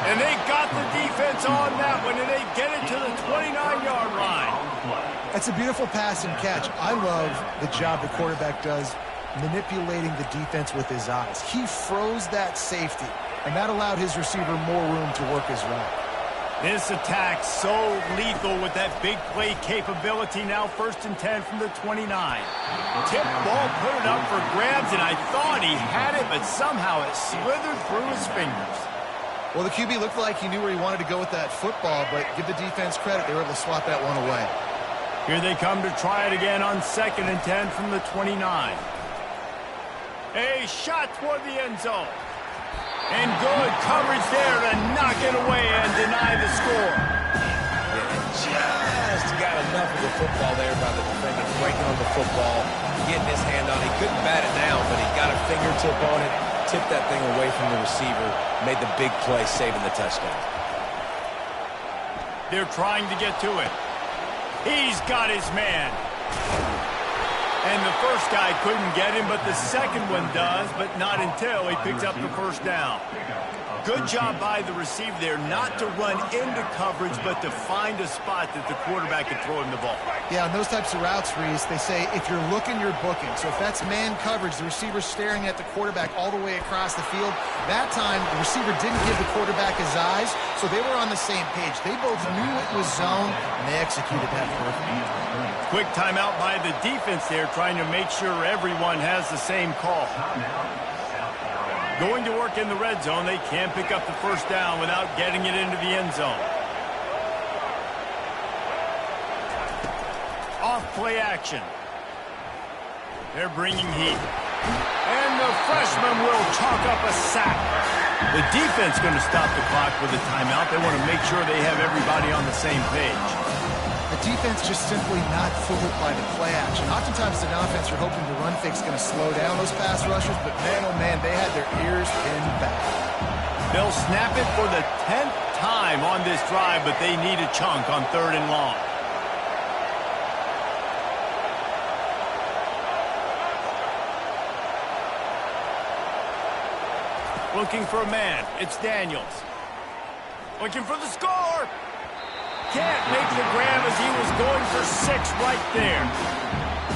And they got the defense on that one, and they get it to the 29-yard line. That's a beautiful pass and catch. I love the job the quarterback does manipulating the defense with his eyes. He froze that safety, and that allowed his receiver more room to work his route. This attack so lethal with that big play capability. Now 1st and 10 from the 29. Tip ball, put it up for grabs, and I thought he had it, but somehow it slithered through his fingers. Well, the QB looked like he knew where he wanted to go with that football, but give the defense credit. They were able to swat that one away. Here they come to try it again on 2nd and 10 from the 29. A shot toward the end zone. And good coverage there to knock it away and deny the score. Yeah, just got enough of the football there by the defender, breaking on the football, getting his hand on it. He couldn't bat it down, but he got a fingertip on it, tipped that thing away from the receiver, made the big play, saving the touchdown. They're trying to get to it. He's got his man. And the first guy couldn't get him, but the second one does, but not until he picks up the first down. Good job by the receiver there, not to run into coverage, but to find a spot that the quarterback can throw him the ball. Yeah, on those types of routes, Reese, they say if you're looking, you're booking. So if that's man coverage, the receiver's staring at the quarterback all the way across the field. That time, the receiver didn't give the quarterback his eyes, so they were on the same page. They both knew it was zone, and they executed that perfectly. Quick timeout by the defense there, trying to make sure everyone has the same call. Going to work in the red zone, they can't pick up the first down without getting it into the end zone. Off play action. They're bringing heat. And the freshman will chalk up a sack. The defense going to stop the clock with a timeout. They want to make sure they have everybody on the same page. The defense just simply not fooled by the play action. Oftentimes, an offense you're hoping the run fake is going to slow down those pass rushers, but man, oh man, they had their ears pinned back. They'll snap it for the 10th time on this drive, but they need a chunk on 3rd and long. Looking for a man. It's Daniels. Looking for the score. Can't make the grab as he was going for 6 right there.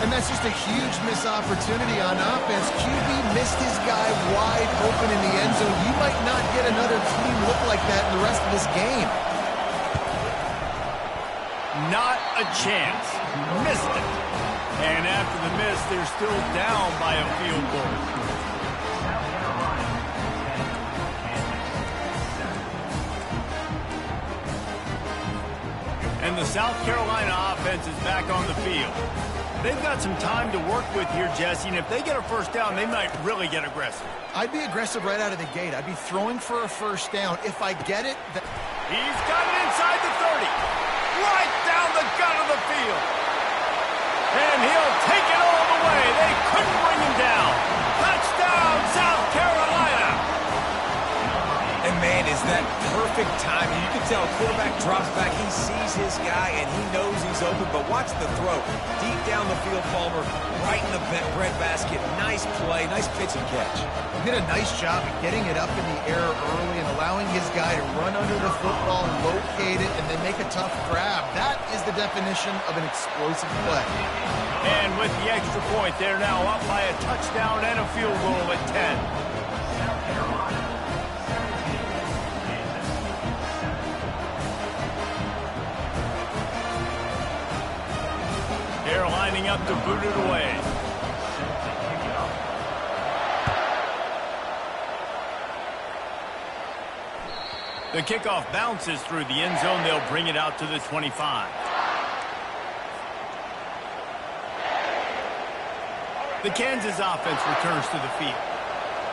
And that's just a huge missed opportunity on offense. QB missed his guy wide open in the end zone. You might not get another clean look like that in the rest of this game. Not a chance. Missed it. And after the miss, they're still down by a field goal. And the South Carolina offense is back on the field. They've got some time to work with here, Jesse, and if they get a first down, they might really get aggressive. I'd be aggressive right out of the gate. I'd be throwing for a first down. If I get it... He's got it inside the 30. Right down the gut of the field. And he'll take it all the way. They couldn't bring him down. Touchdown, South Carolina. And man, is that perfect timing. You can tell a quarterback drops back. He sees his guy, and he knows he's open. But watch the throw. Deep down the field, Palmer, right in the bread basket. Nice play, nice pitch and catch. He did a nice job of getting it up in the air early and allowing his guy to run under the football and locate it and then make a tough grab. That is the definition of an explosive play. And with the extra point, they're now up by a touchdown and a field goal at 10. They're lining up to boot it away. The kickoff bounces through the end zone. They'll bring it out to the 25. The Kansas offense returns to the field.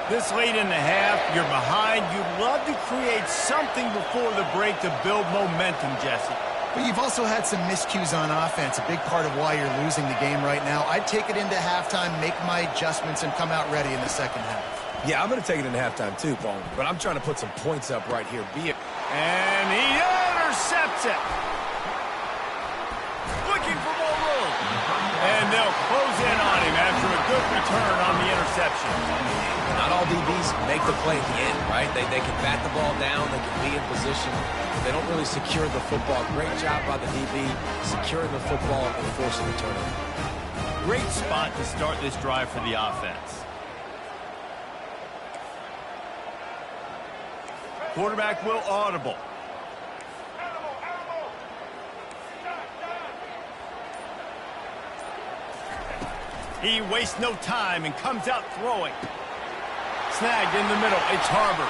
This late in the half, you're behind. You'd love to create something before the break to build momentum, Jesse. But you've also had some miscues on offense, a big part of why you're losing the game right now. I'd take it into halftime, make my adjustments, and come out ready in the second half. Yeah, I'm going to take it into halftime too, Paul. But I'm trying to put some points up right here. And he intercepts it. Looking for more room. And they'll close in on him after a good return on the interception. Not all DBs make the play at the end, right? They can bat the ball down, they can be in position. They don't really secure the football. Great job by the DB securing the football and forcing the turnover. Great spot to start this drive for the offense. Quarterback will audible. He wastes no time and comes out throwing. Snagged in the middle. It's Harbor.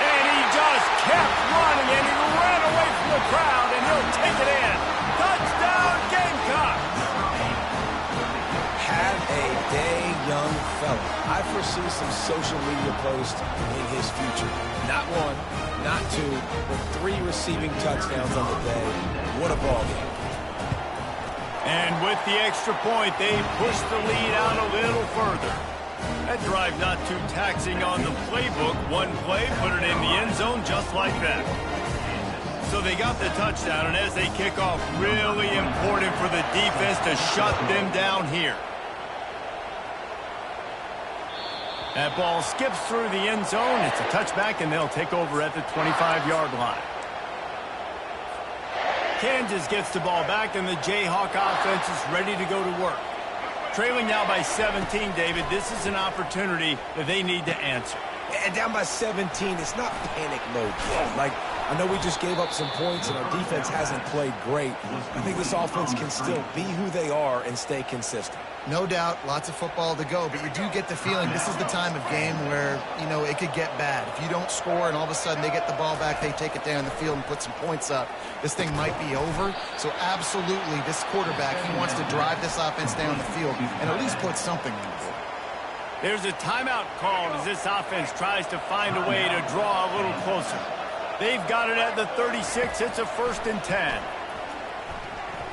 And he just kept running, and he ran away from the crowd, and he'll take it in. Touchdown, Gamecocks! Have a day, young fella. I foresee some social media posts in his future. Not one, not two, but 3 receiving touchdowns on the day. What a ball game. And with the extra point, they push the lead out a little further. That drive not too taxing on the playbook. One play, put it in the end zone just like that. So they got the touchdown, and as they kick off, really important for the defense to shut them down here. That ball skips through the end zone. It's a touchback, and they'll take over at the 25-yard line. Kansas gets the ball back, and the Jayhawk offense is ready to go to work. Trailing now by 17, David. This is an opportunity that they need to answer. And down by 17, it's not panic mode yet. Like, I know we just gave up some points, and our defense hasn't played great. I think this offense can still be who they are and stay consistent. No doubt, lots of football to go, but you do get the feeling this is the time of game where, you know, it could get bad. If you don't score and all of a sudden they get the ball back, they take it down the field and put some points up, this thing might be over. So absolutely, this quarterback, he wants to drive this offense down the field and at least put something on the board. There's a timeout called as this offense tries to find a way to draw a little closer. They've got it at the 36. It's a 1st and 10.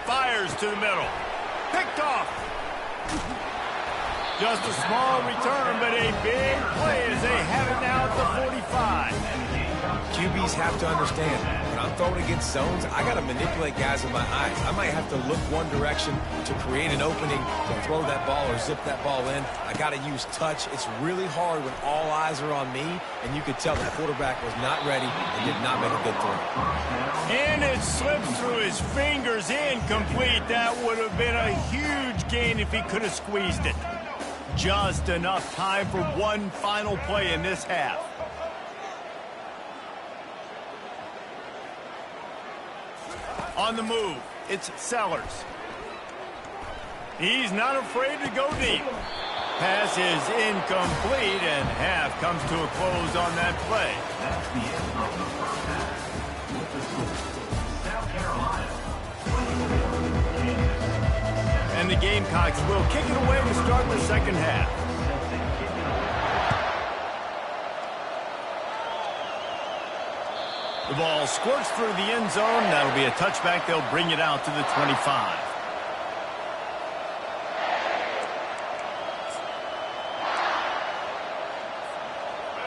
Fires to the middle. Picked off. Just a small return, but a big play as they have it now at the 45. QBs have to understand, when I'm throwing against zones, I got to manipulate guys with my eyes. I might have to look one direction to create an opening to throw that ball or zip that ball in. I got to use touch. It's really hard when all eyes are on me, and you could tell the quarterback was not ready and did not make a good throw. And it slips through his fingers, incomplete. That would have been a huge gain if he could have squeezed it. Just enough time for one final play in this half. On the move, it's Sellers. He's not afraid to go deep. Pass is incomplete, and half comes to a close on that play. That's the end of the first half. With the score, South Carolina 28, Kansas 7. And And the Gamecocks will kick it away to start the second half. The ball squirts through the end zone. That'll be a touchback. They'll bring it out to the 25.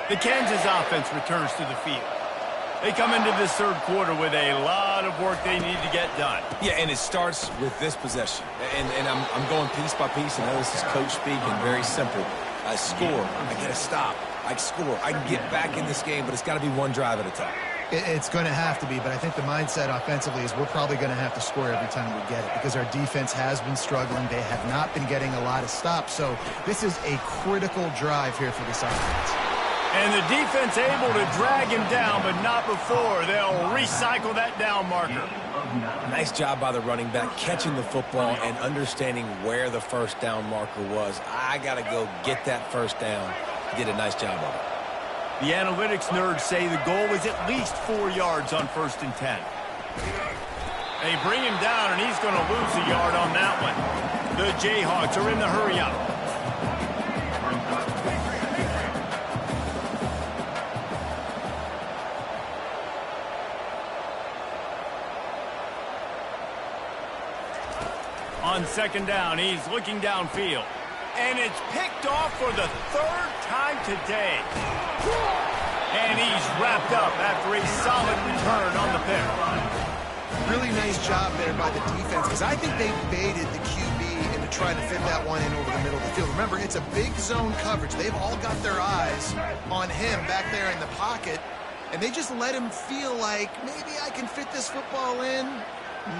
The Kansas offense returns to the field. They come into this third quarter with a lot of work they need to get done. Yeah, and it starts with this possession. And I'm going piece by piece. I know this is coach speaking, very simple. I score. I get a stop. I score. I can get back in this game, but it's got to be one drive at a time. It's going to have to be, but I think the mindset offensively is we're probably going to have to score every time we get it because our defense has been struggling. They have not been getting a lot of stops, so this is a critical drive here for this offense. And the defense able to drag him down, but not before. They'll recycle that down marker. Nice job by the running back catching the football and understanding where the first down marker was. I got to go get that first down. Did a nice job of it. The analytics nerds say the goal is at least 4 yards on 1st and 10. They bring him down, and he's going to lose a yard on that one. The Jayhawks are in the hurry-up. On 2nd down, he's looking downfield. And it's picked off for the 3rd time today. And he's wrapped up after a solid return on the pick. Really nice job there by the defense because I think they baited the QB into trying to fit that one in over the middle of the field. Remember, it's a big zone coverage. They've all got their eyes on him back there in the pocket. And they just let him feel like maybe I can fit this football in.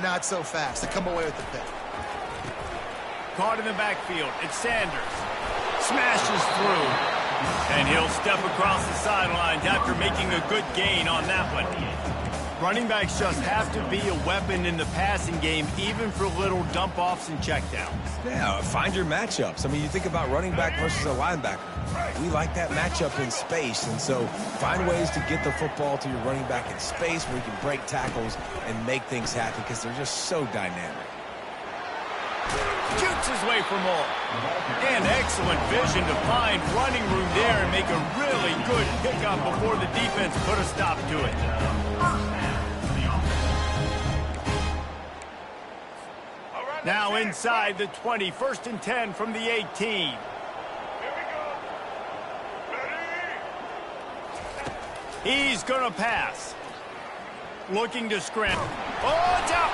Not so fast. They come away with the pick. Caught in the backfield. It's Sanders. Smashes through. And he'll step across the sidelines after making a good gain on that one. Running backs just have to be a weapon in the passing game, even for little dump-offs and checkdowns. Yeah, find your matchups. I mean, you think about running back versus a linebacker. We like that matchup in space, and so find ways to get the football to your running back in space where you can break tackles and make things happen because they're just so dynamic. Shoots his way for more. And excellent vision to find running room there and make a really good pickup before the defense put a stop to it. Now inside the 20, 1st and 10 from the 18. He's going to pass. Looking to scramble. Oh, it's out.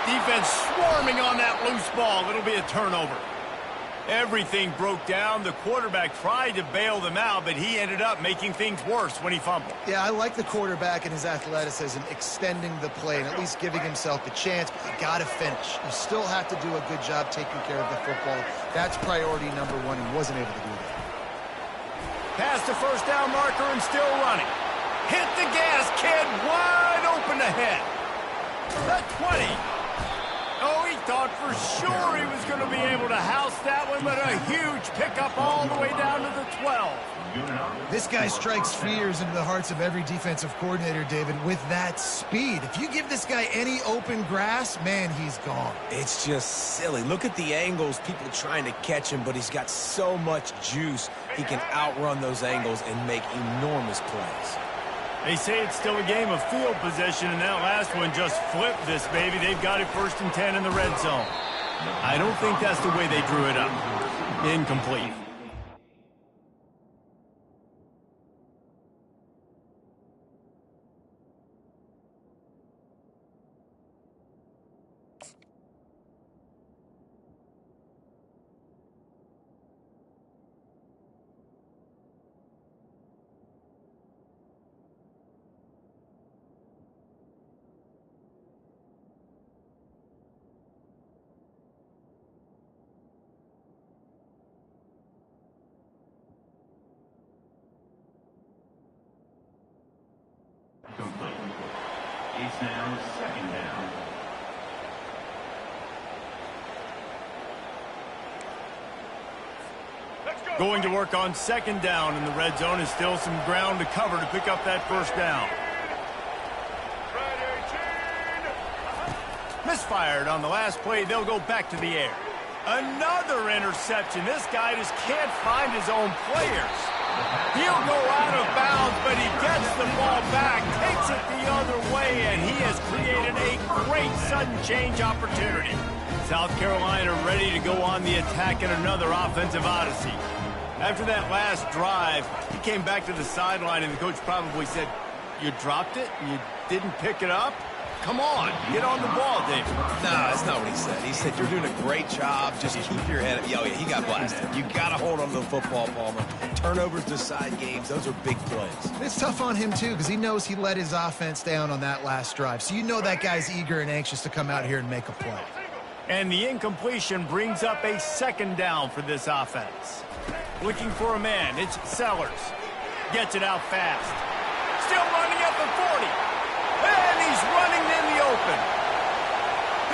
Defense swarming on that loose ball. It'll be a turnover. Everything broke down. The quarterback tried to bail them out, but he ended up making things worse when he fumbled. Yeah, I like the quarterback and his athleticism, extending the play and at least giving himself the chance, but you got to finish. You still have to do a good job taking care of the football. That's priority number one. He wasn't able to do that. Past the 1st down marker and still running. Hit the gas, kid. Wide open ahead. The 20. Oh, he thought for sure he was going to be able to house that one, but a huge pickup all the way down to the 12. This guy strikes fears into the hearts of every defensive coordinator, David, with that speed. If you give this guy any open grass, man, he's gone. It's just silly. Look at the angles, people trying to catch him, but he's got so much juice. He can outrun those angles and make enormous plays. They say it's still a game of field possession, and that last one just flipped this baby. They've got it 1st and 10 in the red zone. I don't think that's the way they drew it up. Incomplete. Complete. It's now 2nd down. Going to work on 2nd down in the red zone is still some ground to cover to pick up that 1st down. Misfired on the last play. They'll go back to the air. Another interception. This guy just can't find his own players. He'll go out of bounds, but he gets the ball back, takes it the other way, and he has created a great sudden change opportunity. South Carolina ready to go on the attack in another offensive odyssey. After that last drive, he came back to the sideline, and the coach probably said, "You dropped it? You didn't pick it up? Come on, get on the ball, David." No, that's not what he said. He said, "You're doing a great job. Just keep your head up." Yeah, he got blasted. You got to hold on to the football, Palmer. Turnovers decide games. Those are big plays. It's tough on him, too, because he knows he let his offense down on that last drive. So you know that guy's eager and anxious to come out here and make a play. And the incompletion brings up a second down for this offense. Looking for a man, it's Sellers. Gets it out fast. Still running at the 40. And he's running in the open.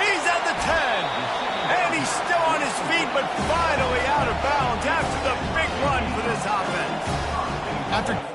He's at the 10. And he's still on his feet, but finally out of bounds after the big run for this offense. After...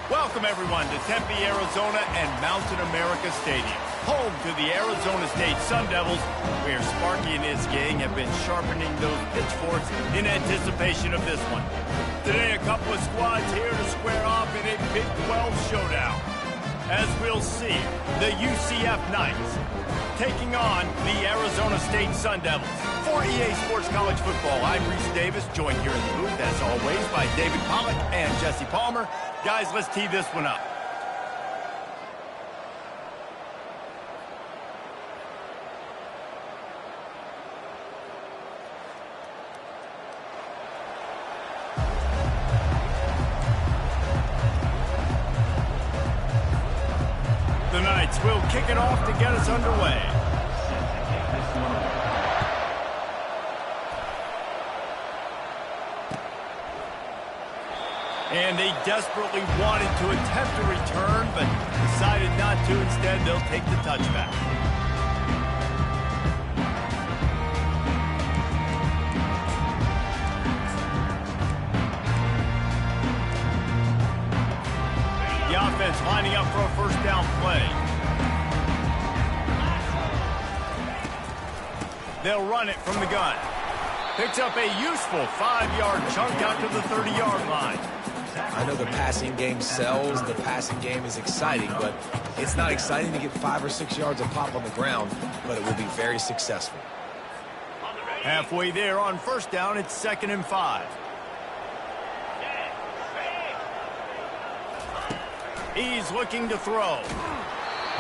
Welcome, everyone, to Tempe, Arizona and Mountain America Stadium, home to the Arizona State Sun Devils, where Sparky and his gang have been sharpening those pitchforks in anticipation of this one. Today, a couple of squads here to square off in a Big 12 showdown. As we'll see, the UCF Knights taking on the Arizona State Sun Devils. For EA Sports College Football, I'm Reese Davis, joined here in the booth, as always, by David Pollack and Jesse Palmer. Guys, let's tee this one up. The Knights will kick it off to get us underway. And they desperately wanted to attempt a return, but decided not to. Instead, they'll take the touchback. The offense lining up for a first down play. They'll run it from the gun. Picks up a useful 5-yard chunk out to the 30-yard line. I know the passing game sells, the passing game is exciting, but it's not exciting to get 5 or 6 yards of pop on the ground, but it will be very successful. Halfway there on first down, it's 2nd and 5. He's looking to throw.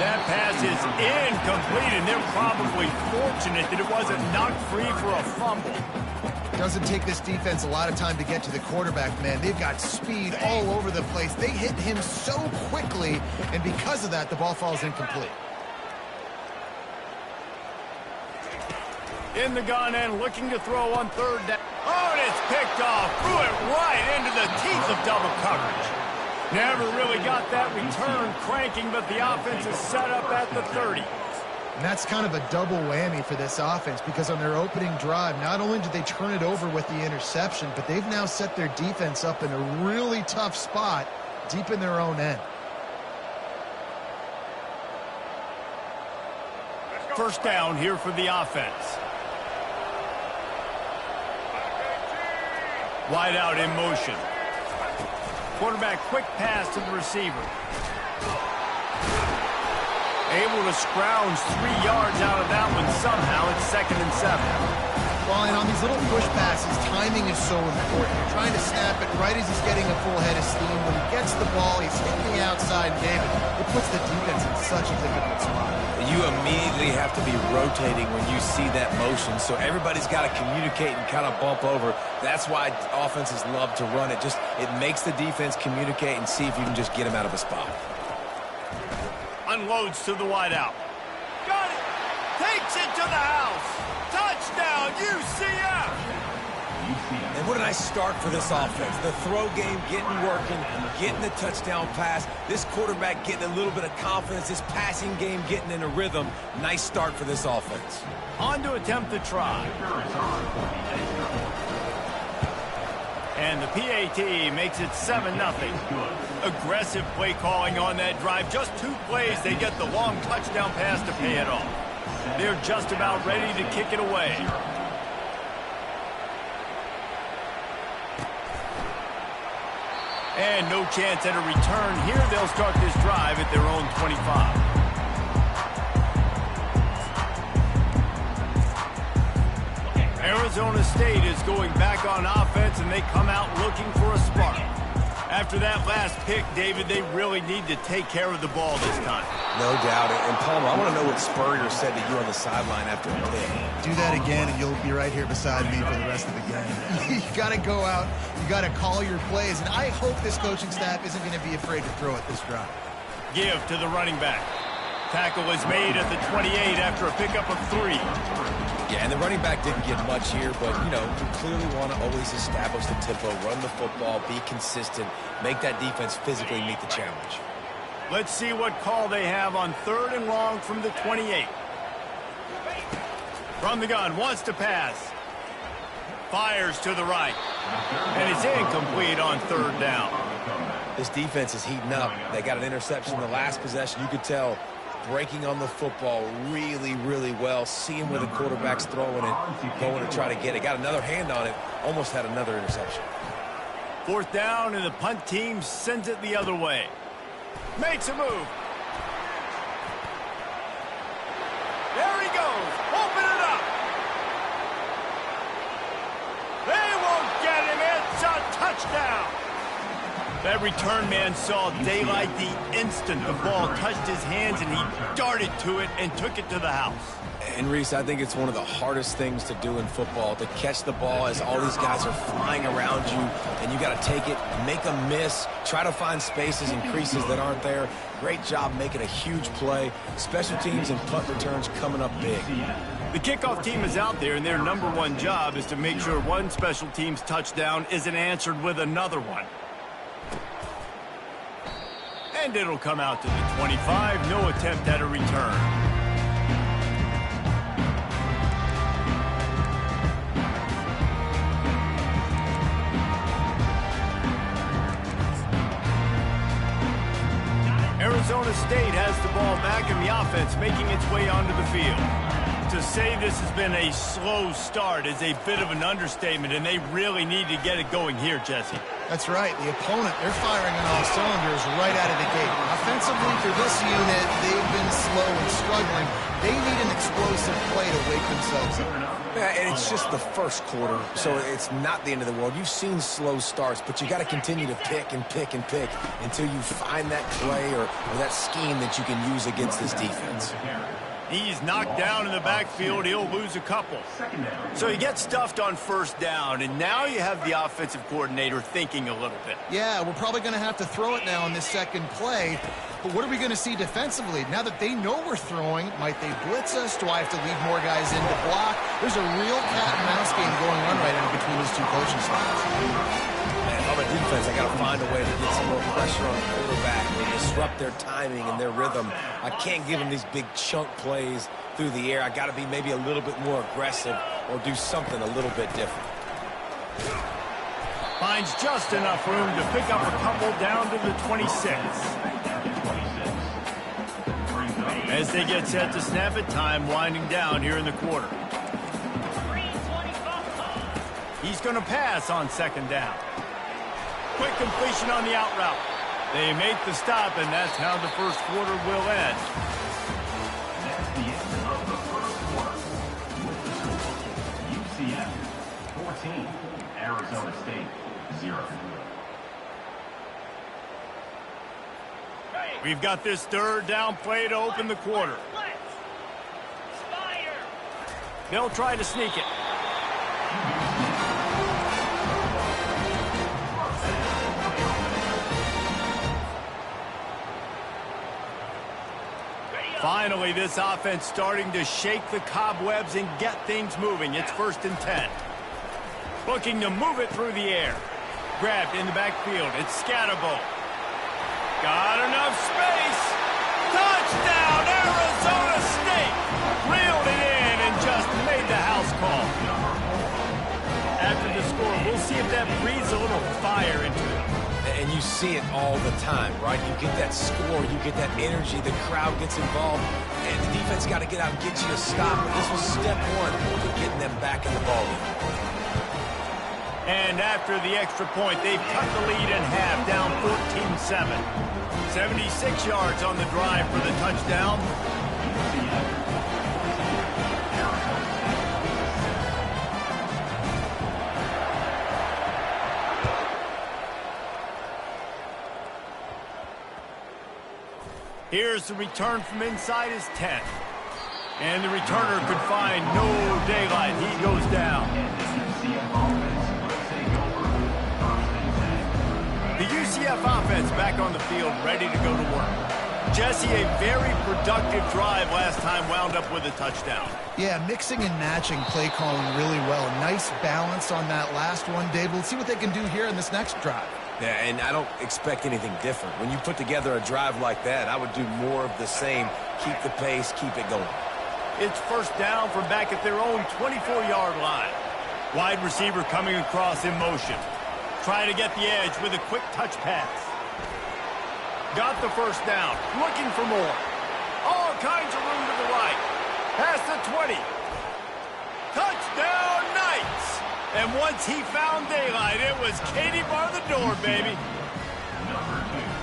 That pass is incomplete, and they're probably fortunate that it wasn't knocked free for a fumble. Doesn't take this defense a lot of time to get to the quarterback, man. They've got speed all over the place. They hit him so quickly, and because of that, the ball falls incomplete. In the gun and looking to throw on third down. Oh, and it's picked off. Threw it right into the teeth of double coverage. Never really got that return cranking, but the offense is set up at the 30. And that's kind of a double whammy for this offense because on their opening drive, not only did they turn it over with the interception, but they've now set their defense up in a really tough spot deep in their own end. First down here for the offense. Wide out in motion. Quarterback quick pass to the receiver. Able to scrounge 3 yards out of that one somehow. It's 2nd and 7. Well, and on these little push passes, timing is so important. You're trying to snap it right as he's getting a full head of steam. When he gets the ball, he's hitting the outside, David. It puts the defense in such a difficult spot. You immediately have to be rotating when you see that motion, so everybody's got to communicate and kind of bump over. That's why offenses love to run it. It makes the defense communicate and see if you can just get them out of a spot. Unloads to the wideout. Got it. Takes it to the house. Touchdown, UCF. And what a nice start for this offense. The throw game getting working, getting the touchdown pass. This quarterback getting a little bit of confidence. This passing game getting in a rhythm. Nice start for this offense. On to attempt the try. And the PAT makes it 7-0. Aggressive play calling on that drive. Just 2 plays, they get the long touchdown pass to pay it off. They're just about ready to kick it away. And no chance at a return here. They'll start this drive at their own 25. Arizona State is going back on offense, and they come out looking for a spark. After that last pick, David, they really need to take care of the ball this time. No doubt. And, Palmer, I want to know what Spurrier said to you on the sideline after a pick. Do that again, and you'll be right here beside me for the rest of the game. You got to go out. You got to call your plays. And I hope this coaching staff isn't going to be afraid to throw it this drive. Give to the running back. Tackle is made at the 28 after a pickup of 3. Yeah, and the running back didn't get much here, but, you know, you clearly want to always establish the tempo, run the football, be consistent, make that defense physically meet the challenge. Let's see what call they have on 3rd and long from the 28. From the gun, wants to pass. Fires to the right. And it's incomplete on 3rd down. This defense is heating up. They got an interception in the last possession. You could tell breaking on the football really, really well, seeing where the quarterback's throwing it, going to try to get it. Got another hand on it, almost had another interception. 4th down, and the punt team sends it the other way. Makes a move. There he goes. Open it up. They won't get him. It's a touchdown. That return man saw daylight the instant the ball touched his hands, and he darted to it and took it to the house. And, Reese, I think it's one of the hardest things to do in football, to catch the ball as all these guys are flying around you, and you got to take it, make a miss, try to find spaces and creases that aren't there. Great job making a huge play. Special teams and punt returns coming up big. The kickoff team is out there, and their #1 job is to make sure one special team's touchdown isn't answered with another one. And it'll come out to the 25. No attempt at a return. Arizona State has the ball back, and the offense making its way onto the field. To say this has been a slow start is a bit of an understatement, and they really need to get it going here, Jesse. That's right. The opponent, they're firing on all cylinders right out of the gate. Offensively, for this unit, they've been looking slow and struggling. They need an explosive play to wake themselves up. Yeah, and it's just the first quarter, so it's not the end of the world. You've seen slow starts, but you got to continue to pick and pick and pick until you find that play or that scheme that you can use against this defense. He's knocked down in the backfield. He'll lose a couple. So he gets stuffed on first down, and now you have the offensive coordinator thinking a little bit. Yeah, we're probably going to have to throw it now on this second play. But what are we going to see defensively? Now that they know we're throwing, might they blitz us? Do I have to leave more guys in to block? There's a real cat and mouse game going on right now between these two coaching styles. Man, on the defense, I got to find a way to get some more pressure on the quarterback and disrupt their timing and their rhythm. I can't give them these big chunk plays through the air. I got to be maybe a little bit more aggressive or do something a little bit different. Finds just enough room to pick up a couple down to the 26. As they get set to snap it, time winding down here in the quarter. He's going to pass on second down. Quick completion on the out route. They make the stop, and that's how the first quarter will end. That's the end of the first quarter. UCF 14, Arizona State 0. We've got this third down play to open the quarter. They'll try to sneak it. Finally, this offense starting to shake the cobwebs and get things moving. It's 1st and 10. Looking to move it through the air. Grabbed in the backfield. It's Scatterbo. Got enough space. Touchdown, Arizona State. Reeled it in and just made the house call. After the score, we'll see if that breathes a little fire into it. And you see it all the time, right? You get that score, you get that energy, the crowd gets involved, and the defense got to get out and get you to stop. But this was step one to getting them back in the ballgame. And after the extra point, they've cut the lead in half, down 14-7. 76 yards on the drive for the touchdown. Here's the return from inside his 10. And the returner could find no daylight. He goes down. The UCF offense back on the field, ready to go to work. Jesse, a very productive drive last time, wound up with a touchdown. Yeah, mixing and matching play calling really well. Nice balance on that last one, Dave. Let's see what they can do here in this next drive. Yeah, and I don't expect anything different. When you put together a drive like that, I would do more of the same. Keep the pace, keep it going. It's 1st down from back at their own 24-yard line. Wide receiver coming across in motion. Trying to get the edge with a quick touch pass. Got the 1st down. Looking for more. All kinds of room to the right. Past the 20. Touchdown, Knights! And once he found daylight, it was Katie bar the door, baby.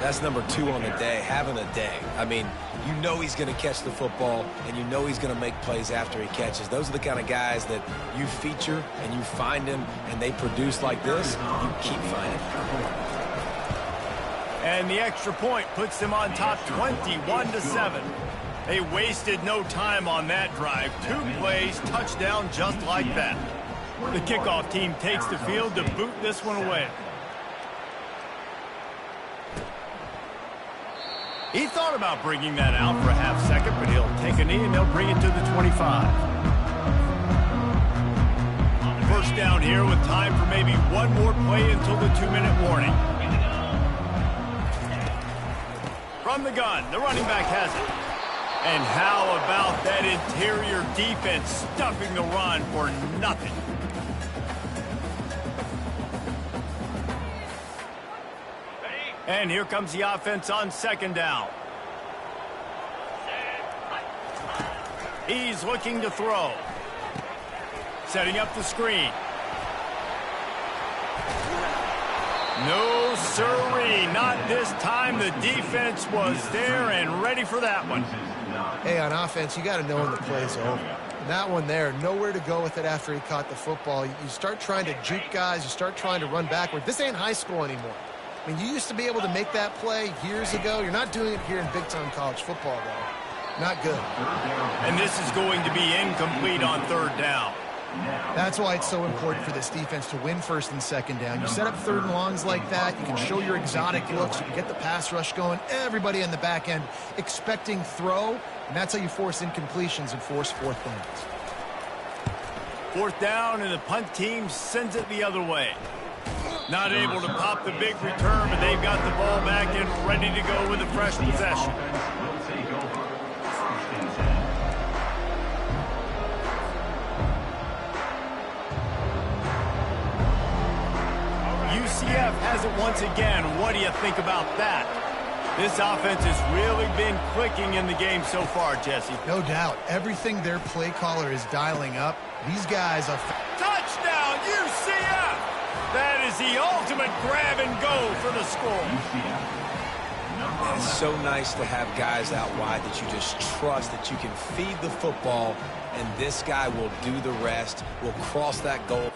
That's number 2 on the day, having a day. I mean, you know he's going to catch the football, and you know he's going to make plays after he catches. Those are the kind of guys that you feature, and you find them, and they produce like this, you keep finding them. And the extra point puts them on top 21-7. They wasted no time on that drive. 2 plays, touchdown just like that. The kickoff team takes the field to boot this one away. He thought about bringing that out for a half second, but he'll take a knee and they'll bring it to the 25. 1st down here with time for maybe one more play until the 2-minute warning. From the gun, the running back has it. And how about that interior defense stuffing the run for nothing? And here comes the offense on 2nd down. He's looking to throw. Setting up the screen. No sirree, not this time. The defense was there and ready for that one. Hey, on offense, you got to know when the play's over. And that one there, nowhere to go with it after he caught the football. You start trying to juke guys. You start trying to run backward. This ain't high school anymore. I mean, you used to be able to make that play years ago. You're not doing it here in big-time college football, though. Not good. And this is going to be incomplete on third down. That's why it's so important for this defense to win first and second down. You set up third and longs like that. You can show your exotic looks. You can get the pass rush going. Everybody in the back end expecting throw, and that's how you force incompletions and force fourth downs. Fourth down, and the punt team sends it the other way. Not able to pop the big return, but they've got the ball back and ready to go with a fresh possession. UCF has it once again. What do you think about that? This offense has really been clicking in the game so far, Jesse. No doubt. Everything their play caller is dialing up, these guys are... Touchdown, UCF! That is the ultimate grab and go for the score. It's so nice to have guys out wide that you just trust that you can feed the football, and this guy will do the rest, will cross that goal.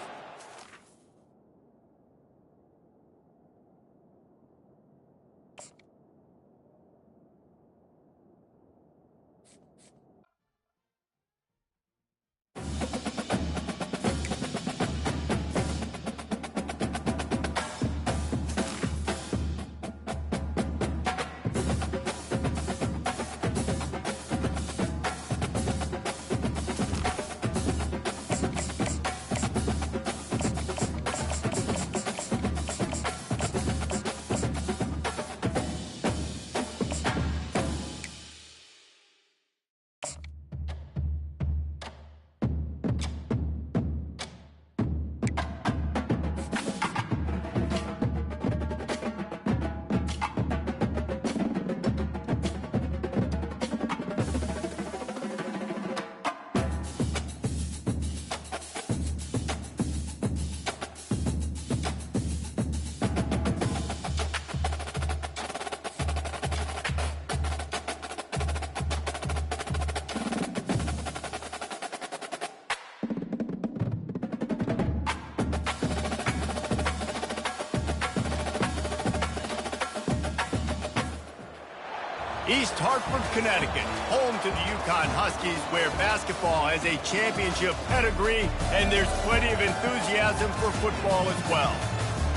East Hartford, Connecticut, home to the Yukon Huskies, where basketball has a championship pedigree, and there's plenty of enthusiasm for football as well.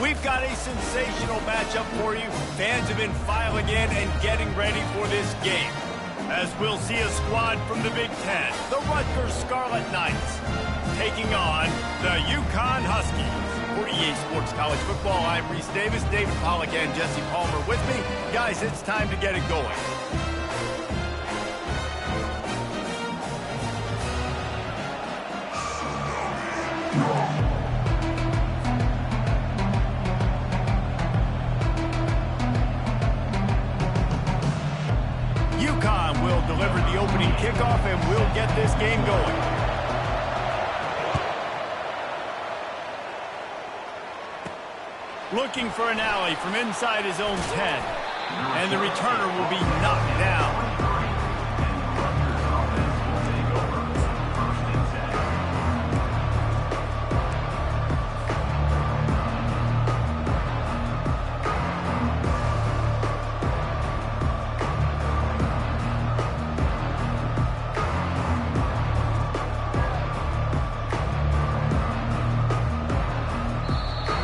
We've got a sensational matchup for you. Fans have been filing in and getting ready for this game, as we'll see a squad from the Big Ten, the Rutgers Scarlet Knights, taking on the Yukon Huskies. For EA Sports College Football, I'm Reese Davis, David Pollack, and Jesse Palmer with me. Guys, it's time to get it going. UConn will deliver the opening kickoff, and we'll get this game going. Looking for an alley from inside his own 10. And the returner will be knocked down.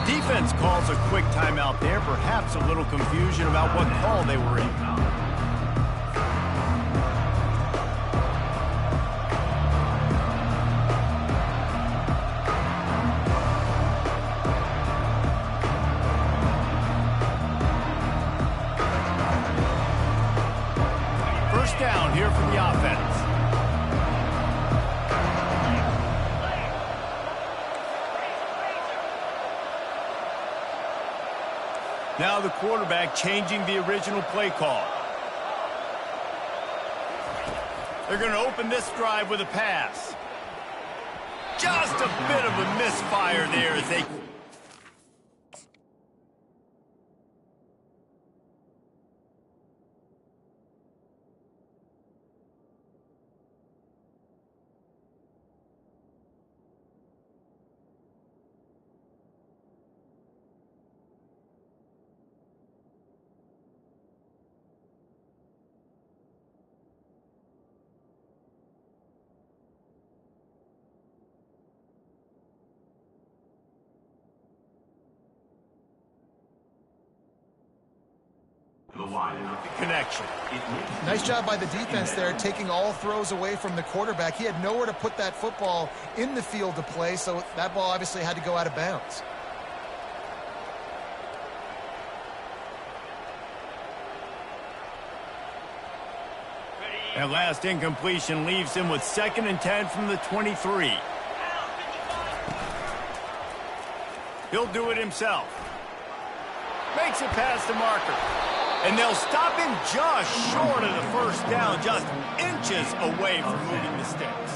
Defense calls a quick timeout there, perhaps a little confusion about what call they were in. First down here for the offense. Now the quarterback changing the original play call. They're going to open this drive with a pass. Just a bit of a misfire there as they... connection. Nice job by the defense there, taking all throws away from the quarterback. He had nowhere to put that football in the field to play, so that ball obviously had to go out of bounds. That last incompletion leaves him with 2nd and 10 from the 23. He'll do it himself. Makes it past the marker. And they'll stop him just short of the first down, just inches away from moving the sticks.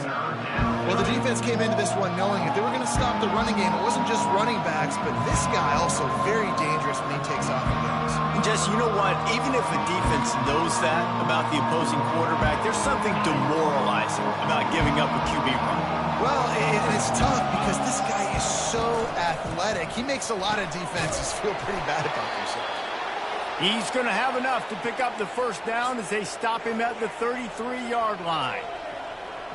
Well, the defense came into this one knowing if they were going to stop the running game, it wasn't just running backs, but this guy also very dangerous when he takes off and goes. And just, you know what? Even if the defense knows that about the opposing quarterback, there's something demoralizing about giving up a QB run. Well, it's tough because this guy is so athletic. He makes a lot of defenses feel pretty bad about themselves. He's going to have enough to pick up the first down as they stop him at the 33-yard line.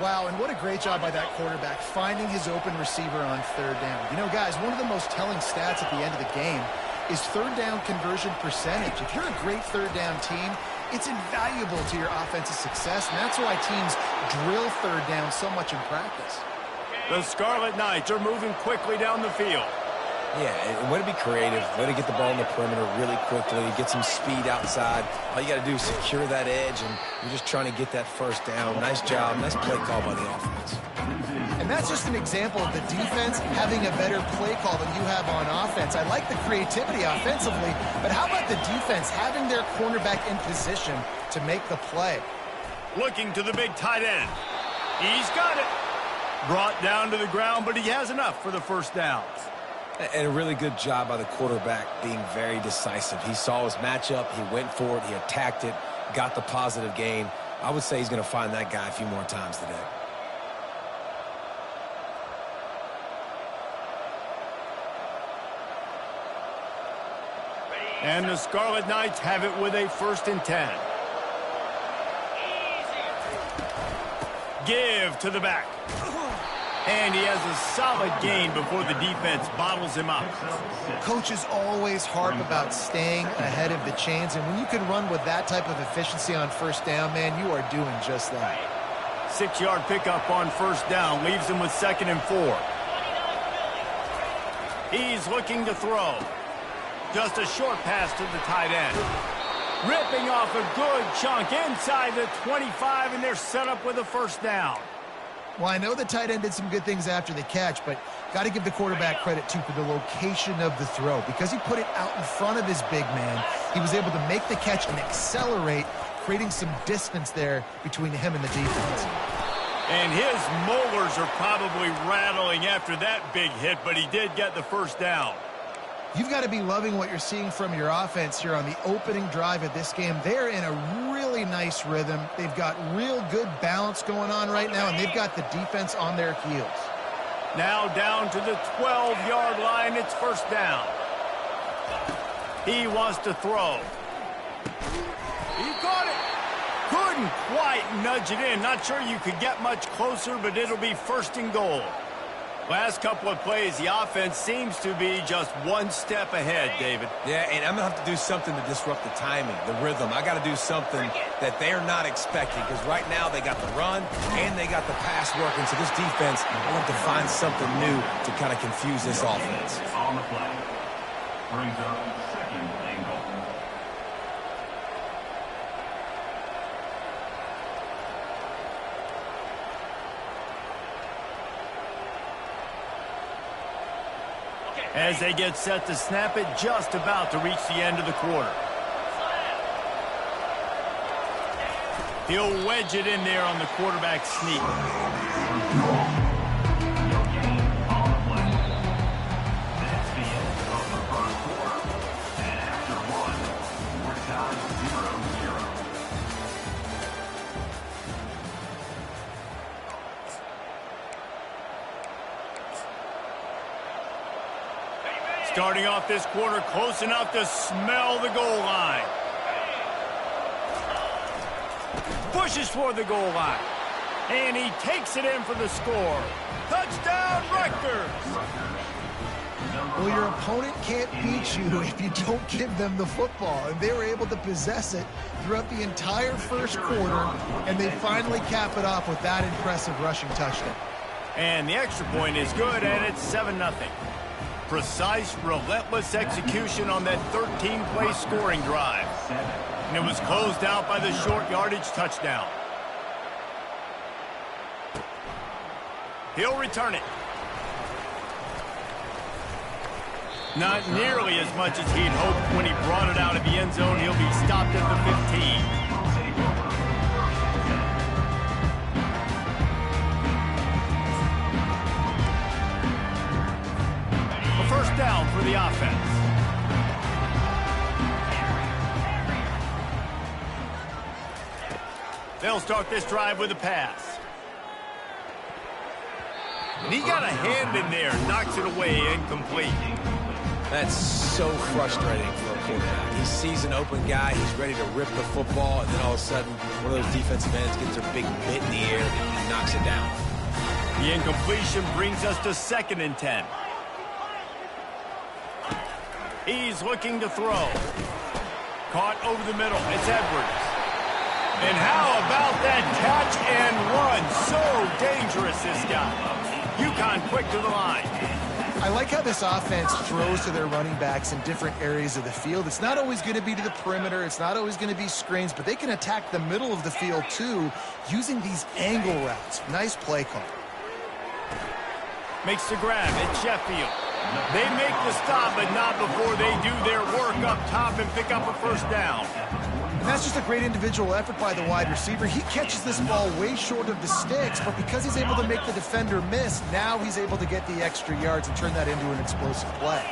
Wow, and what a great job by that quarterback finding his open receiver on 3rd down. You know, guys, one of the most telling stats at the end of the game is 3rd down conversion percentage. If you're a great 3rd down team, it's invaluable to your offensive success, and that's why teams drill 3rd down so much in practice. The Scarlet Knights are moving quickly down the field. Yeah, and way to be creative, way to get the ball in the perimeter really quickly, get some speed outside. All you got to do is secure that edge, and you're just trying to get that first down. Nice job, nice play call by the offense. And that's just an example of the defense having a better play call than you have on offense. I like the creativity offensively, but how about the defense having their cornerback in position to make the play? Looking to the big tight end. He's got it. Brought down to the ground, but he has enough for the first downs. And a really good job by the quarterback being very decisive. He saw his matchup, he went for it, he attacked it, got the positive gain. I would say he's going to find that guy a few more times today. And the Scarlet Knights have it with a 1st and 10. Give to the back. And he has a solid gain before the defense bottles him up. Coaches always harp about staying ahead of the chains, and when you can run with that type of efficiency on 1st down, man, you are doing just that. 6-yard pickup on 1st down leaves him with 2nd and 4. He's looking to throw. Just a short pass to the tight end. Ripping off a good chunk inside the 25, and they're set up with a 1st down. Well, I know the tight end did some good things after the catch, but got to give the quarterback credit, too, for the location of the throw. Because he put it out in front of his big man, he was able to make the catch and accelerate, creating some distance there between him and the defense. And his molars are probably rattling after that big hit, but he did get the 1st down. You've got to be loving what you're seeing from your offense here on the opening drive of this game. They're in a really nice rhythm. They've got real good balance going on right now, and they've got the defense on their heels. Now down to the 12-yard line. It's 1st down. He wants to throw. He got it. Couldn't quite nudge it in. Not sure you could get much closer, but it'll be 1st and goal. Last couple of plays, the offense seems to be just one step ahead, David. Yeah, and I'm going to have to do something to disrupt the timing, the rhythm. I got to do something that they're not expecting, because right now they got the run and they got the pass working. So this defense, I want to find something new to kind of confuse this offense. On the play. Brings up 2nd and goal. As they get set to snap it, just about to reach the end of the quarter. He'll wedge it in there on the quarterback sneak. Starting off this quarter close enough to smell the goal line. Pushes for the goal line. And he takes it in for the score. Touchdown, Rutgers! Well, your opponent can't beat you if you don't give them the football, and they were able to possess it throughout the entire first quarter, and they finally cap it off with that impressive rushing touchdown. And the extra point is good, and it's 7-0. Precise, relentless execution on that 13-play scoring drive. And it was closed out by the short yardage touchdown. He'll return it. Not nearly as much as he'd hoped when he brought it out of the end zone. He'll be stopped at the 15. A first down for the offense. They'll start this drive with a pass. And he got a hand in there, knocks it away, incomplete. That's so frustrating for a quarterback. He sees an open guy, he's ready to rip the football, and then all of a sudden, one of those defensive ends gets their big mitt in the air and knocks it down. The incompletion brings us to 2nd and 10. He's looking to throw. Caught over the middle. It's Edwards. And how about that catch and run? So dangerous, this guy. UConn quick to the line. I like how this offense throws to their running backs in different areas of the field. It's not always going to be to the perimeter. It's not always going to be screens, but they can attack the middle of the field, too, using these angle routes. Nice play call. Makes the grab. It's Sheffield. They make the stop, but not before they do their work up top and pick up a first down. And that's just a great individual effort by the wide receiver. He catches this ball way short of the sticks, but because he's able to make the defender miss, now he's able to get the extra yards and turn that into an explosive play.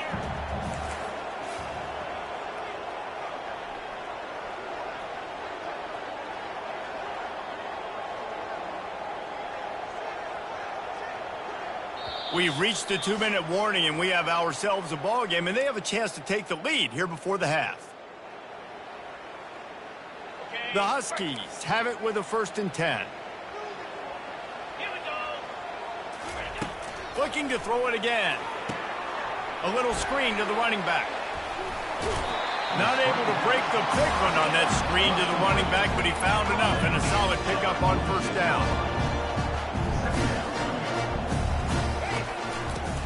We've reached the 2-minute warning, and we have ourselves a ball game, and they have a chance to take the lead here before the half. The Huskies have it with a 1st and 10. Looking to throw it again. A little screen to the running back. Not able to break the pick run on that screen to the running back, but he found enough and a solid pickup on first down.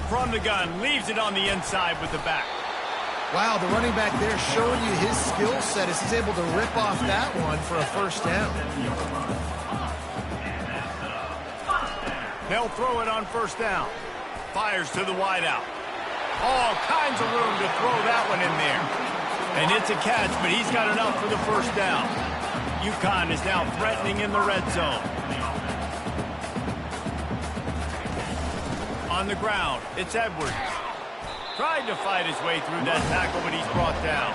From the gun, leaves it on the inside with the back. Wow, the running back there showing you his skill set as he's able to rip off that one for a first down. They'll throw it on first down. Fires to the wideout. All kinds of room to throw that one in there. And it's a catch, but he's got enough for the first down. UConn is now threatening in the red zone. On the ground, it's Edwards. Tried to fight his way through that tackle, but he's brought down.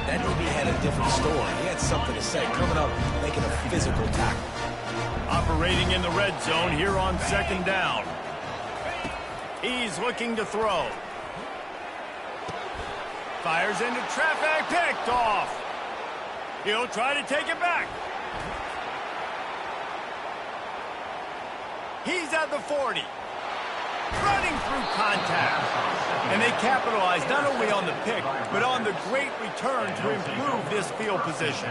That DB had a different story. He had something to say, coming up, making a physical tackle. Operating in the red zone here on 2nd down. He's looking to throw. Fires into traffic, picked off. He'll try to take it back. He's at the 40. Running through contact. And they capitalize not only on the pick, but on the great return to improve this field position.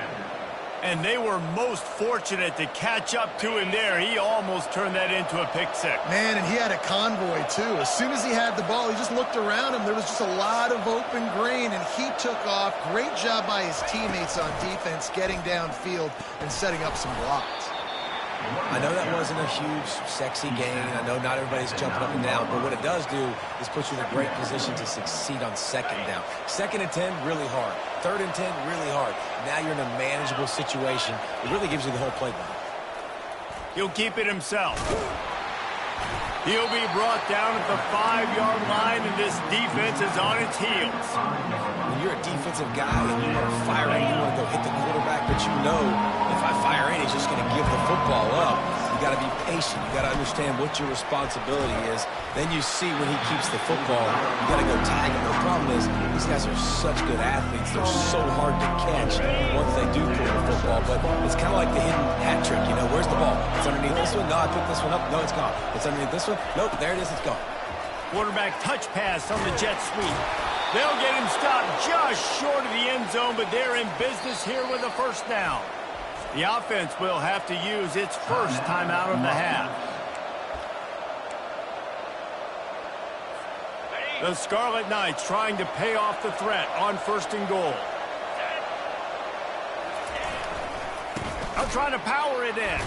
And they were most fortunate to catch up to him there. He almost turned that into a pick six. Man, and he had a convoy, too. As soon as he had the ball, he just looked around him. There was just a lot of open green, and he took off. Great job by his teammates on defense, getting downfield and setting up some blocks. I know that wasn't a huge, sexy gain. I know not everybody's jumping up and down, but what it does do is put you in a great position to succeed on 2nd down. 2nd and 10, really hard. 3rd and 10, really hard. Now you're in a manageable situation. It really gives you the whole playbook. He'll keep it himself. He'll be brought down at the 5-yard line, and this defense is on its heels. When you're a defensive guy and you want to fire in, you want to go hit the quarterback, but you know if I fire in, he's just going to give the football up. You got to be patient. You got to understand what your responsibility is. Then you see when he keeps the football, you got to go tag him. The problem is these guys are such good athletes. They're so hard to catch once they do pull the football. But it's kind of like the hidden hat trick. You know, where's the ball? It's underneath this one. No, I picked this one up. No, it's gone. It's underneath this one. Nope, there it is. It's gone. Quarterback touch pass on the jet sweep. They'll get him stopped just short of the end zone, but they're in business here with a first down. The offense will have to use its first timeout of the half. The Scarlet Knights trying to pay off the threat on 1st and goal. I'm trying to power it in.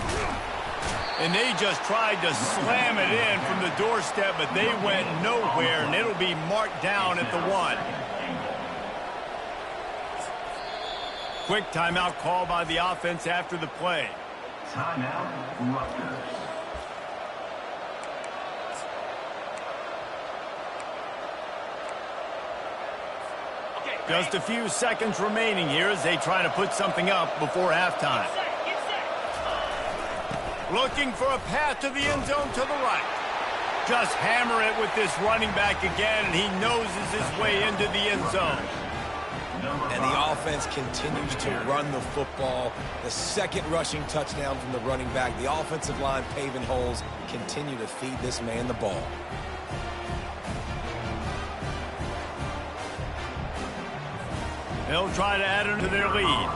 And they just tried to slam it in from the doorstep, but they went nowhere, and it'll be marked down at the 1. Quick timeout call by the offense after the play. Timeout, Rutgers. Just a few seconds remaining here as they try to put something up before halftime. Looking for a path to the end zone to the right. Just hammer it with this running back again, and he noses his way into the end zone. And the offense continues to run the football. The second rushing touchdown from the running back. The offensive line paving holes. Continue to feed this man the ball. They'll try to add it to their lead.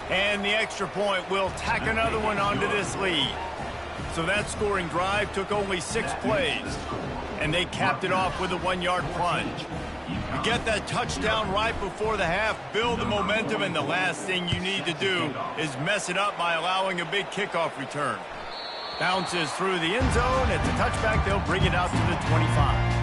And the extra point will tack another one onto this lead. So that scoring drive took only 6 plays. And they capped it off with a 1-yard plunge. You get that touchdown right before the half, build the momentum, and the last thing you need to do is mess it up by allowing a big kickoff return. Bounces through the end zone. At the touchback, they'll bring it out to the 25.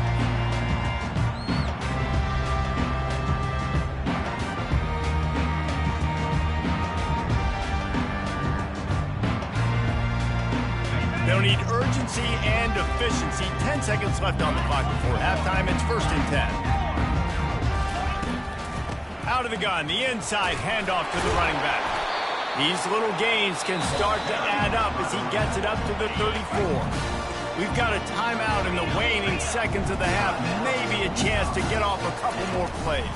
They'll need urgency and efficiency. 10 seconds left on the clock before halftime. It's 1st and 10. Out of the gun, the inside handoff to the running back. These little gains can start to add up as he gets it up to the 34. We've got a timeout in the waning seconds of the half. Maybe a chance to get off a couple more plays.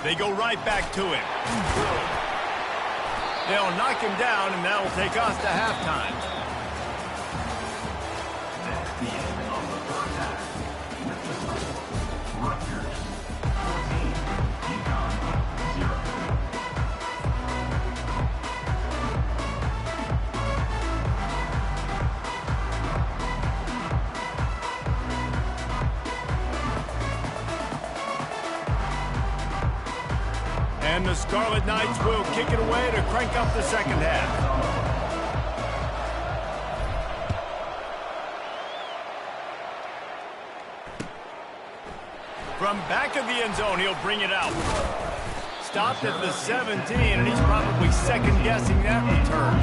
They go right back to him. They'll knock him down, and that'll take us to halftime. And the Scarlet Knights will kick it away to crank up the second half. From back of the end zone, he'll bring it out. Stopped at the 17, and he's probably second-guessing that return.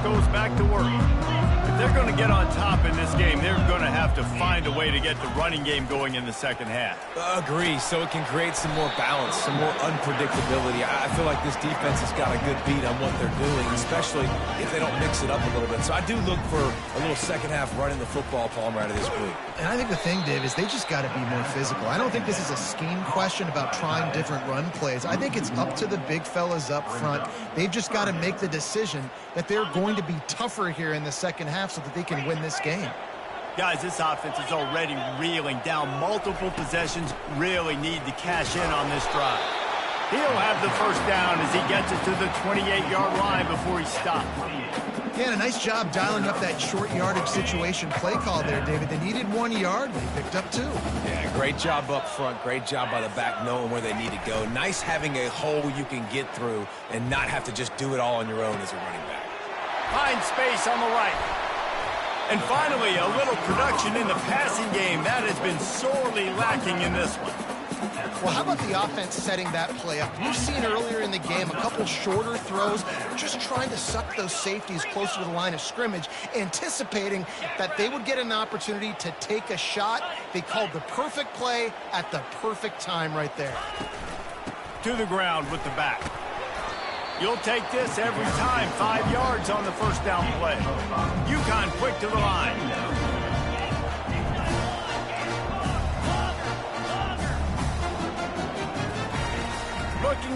Goes back to work. If they're going to get on top in this game, they're going to have to find a way to get the running game going in the second half. Agree, so it can create some more balance, some more unpredictability. I feel like this defense has got a good beat on what they're doing, especially if they don't mix it up a little bit. So I do look for a little second half running the football, Palmer, out of this group. And I think the thing, Dave, is they just got to be more physical. I don't think this is a scheme question about trying different run plays. I think it's up to the big fellas up front. They've just got to make the decision that they're going to be tougher here in the second half so that they can win this game. Guys, this offense is already reeling down multiple possessions. Really need to cash in on this drive. He'll have the first down as he gets it to the 28-yard line before he stops. Yeah, and a nice job dialing up that short yardage situation play call there, David. They needed 1 yard, but he picked up 2. Yeah, great job up front. Great job by the back knowing where they need to go. Nice having a hole you can get through and not have to just do it all on your own as a running back. Find space on the right. And finally, a little production in the passing game. That has been sorely lacking in this one. Well, how about the offense setting that play up? We've seen earlier in the game a couple shorter throws, just trying to suck those safeties closer to the line of scrimmage, anticipating that they would get an opportunity to take a shot. They called the perfect play at the perfect time right there. To the ground with the back. You'll take this every time. 5 yards on the first down play. UConn quick to the line.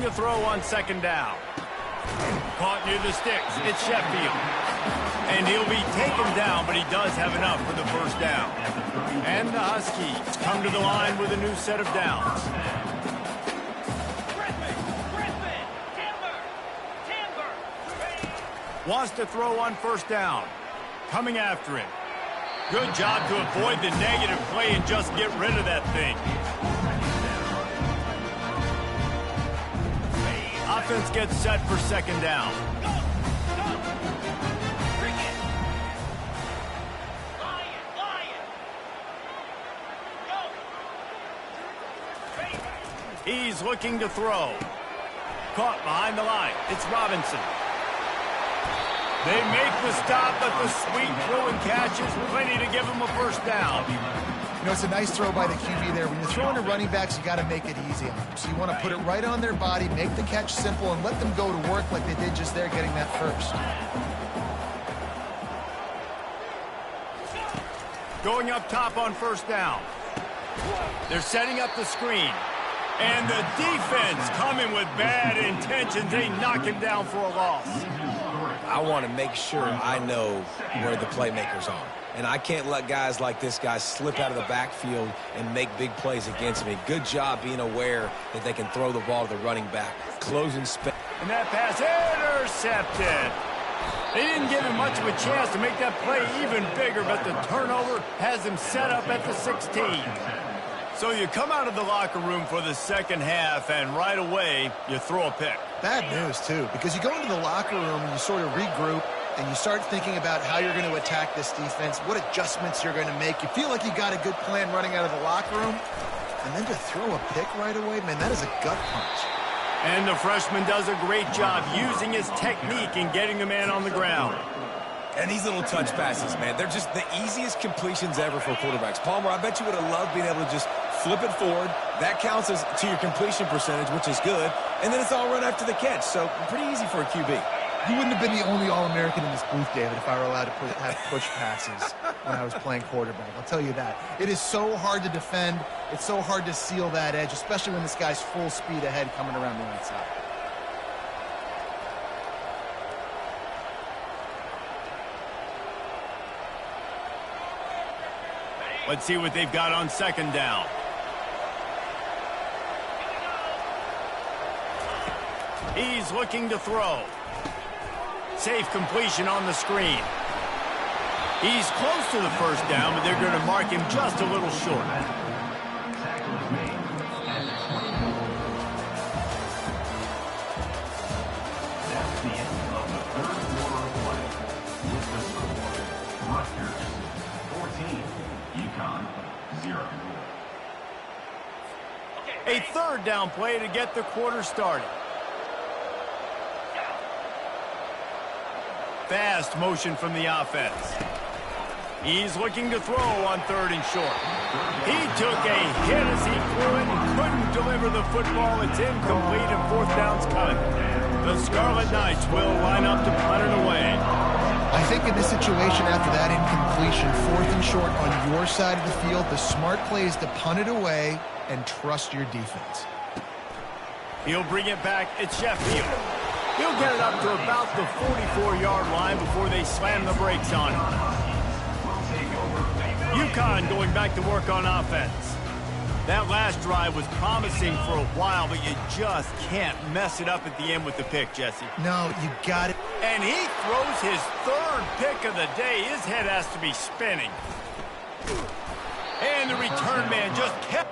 to throw on second down. Caught near the sticks. It's Sheffield. And he'll be taken down, but he does have enough for the first down. And the Huskies come to the line with a new set of downs. Wants to throw on first down. Coming after him. Good job to avoid the negative play and just get rid of that thing. Offense gets set for second down. He's looking to throw. Caught behind the line. It's Robinson. They make the stop, but the sweet throw and catch is plenty to give him a first down. You know, it's a nice throw by the QB there. When you're throwing to running backs, you got to make it easy on them. So you want to put it right on their body, make the catch simple, and let them go to work like they did just there getting that first. Going up top on first down. They're setting up the screen. And the defense coming with bad intentions. They knock him down for a loss. I want to make sure I know where the playmakers are. And I can't let guys like this guy slip out of the backfield and make big plays against me. Good job being aware that they can throw the ball to the running back. Closing space. And that pass intercepted. They didn't give him much of a chance to make that play even bigger, but the turnover has him set up at the 16. So you come out of the locker room for the second half, and right away, you throw a pick. Bad news, too, because you go into the locker room and you sort of regroup, and you start thinking about how you're going to attack this defense, what adjustments you're going to make. You feel like you got a good plan running out of the locker room, and then to throw a pick right away, man, that is a gut punch. And the freshman does a great job using his technique and getting the man on the ground. And these little touch passes, man, they're just the easiest completions ever for quarterbacks. Palmer, I bet you would have loved being able to just flip it forward. That counts as to your completion percentage, which is good. And then it's all run after the catch, so pretty easy for a QB. You wouldn't have been the only All-American in this booth, David, if I were allowed to have push passes when I was playing quarterback. I'll tell you that. It is so hard to defend. It's so hard to seal that edge, especially when this guy's full speed ahead coming around the outside. Let's see what they've got on second down. He's looking to throw. Safe completion on the screen. He's close to the first down, but they're going to mark him just a little short. That's the end of the third quarter of play. With the score, Rutgers 14, UConn 0. A third down play to get the quarter started. Fast motion from the offense. He's looking to throw on third and short. He took a hit as he threw it and couldn't deliver the football. It's incomplete and fourth down's cut. The Scarlet Knights will line up to punt it away. I think in this situation, after that incompletion, fourth and short on your side of the field, the smart play is to punt it away and trust your defense. He'll bring it back. It's Sheffield. He'll get it up to about the 44-yard line before they slam the brakes on him. UConn going back to work on offense. That last drive was promising for a while, but you just can't mess it up at the end with the pick, Jesse. No, you got it. And he throws his third pick of the day. His head has to be spinning. And the return man just kept...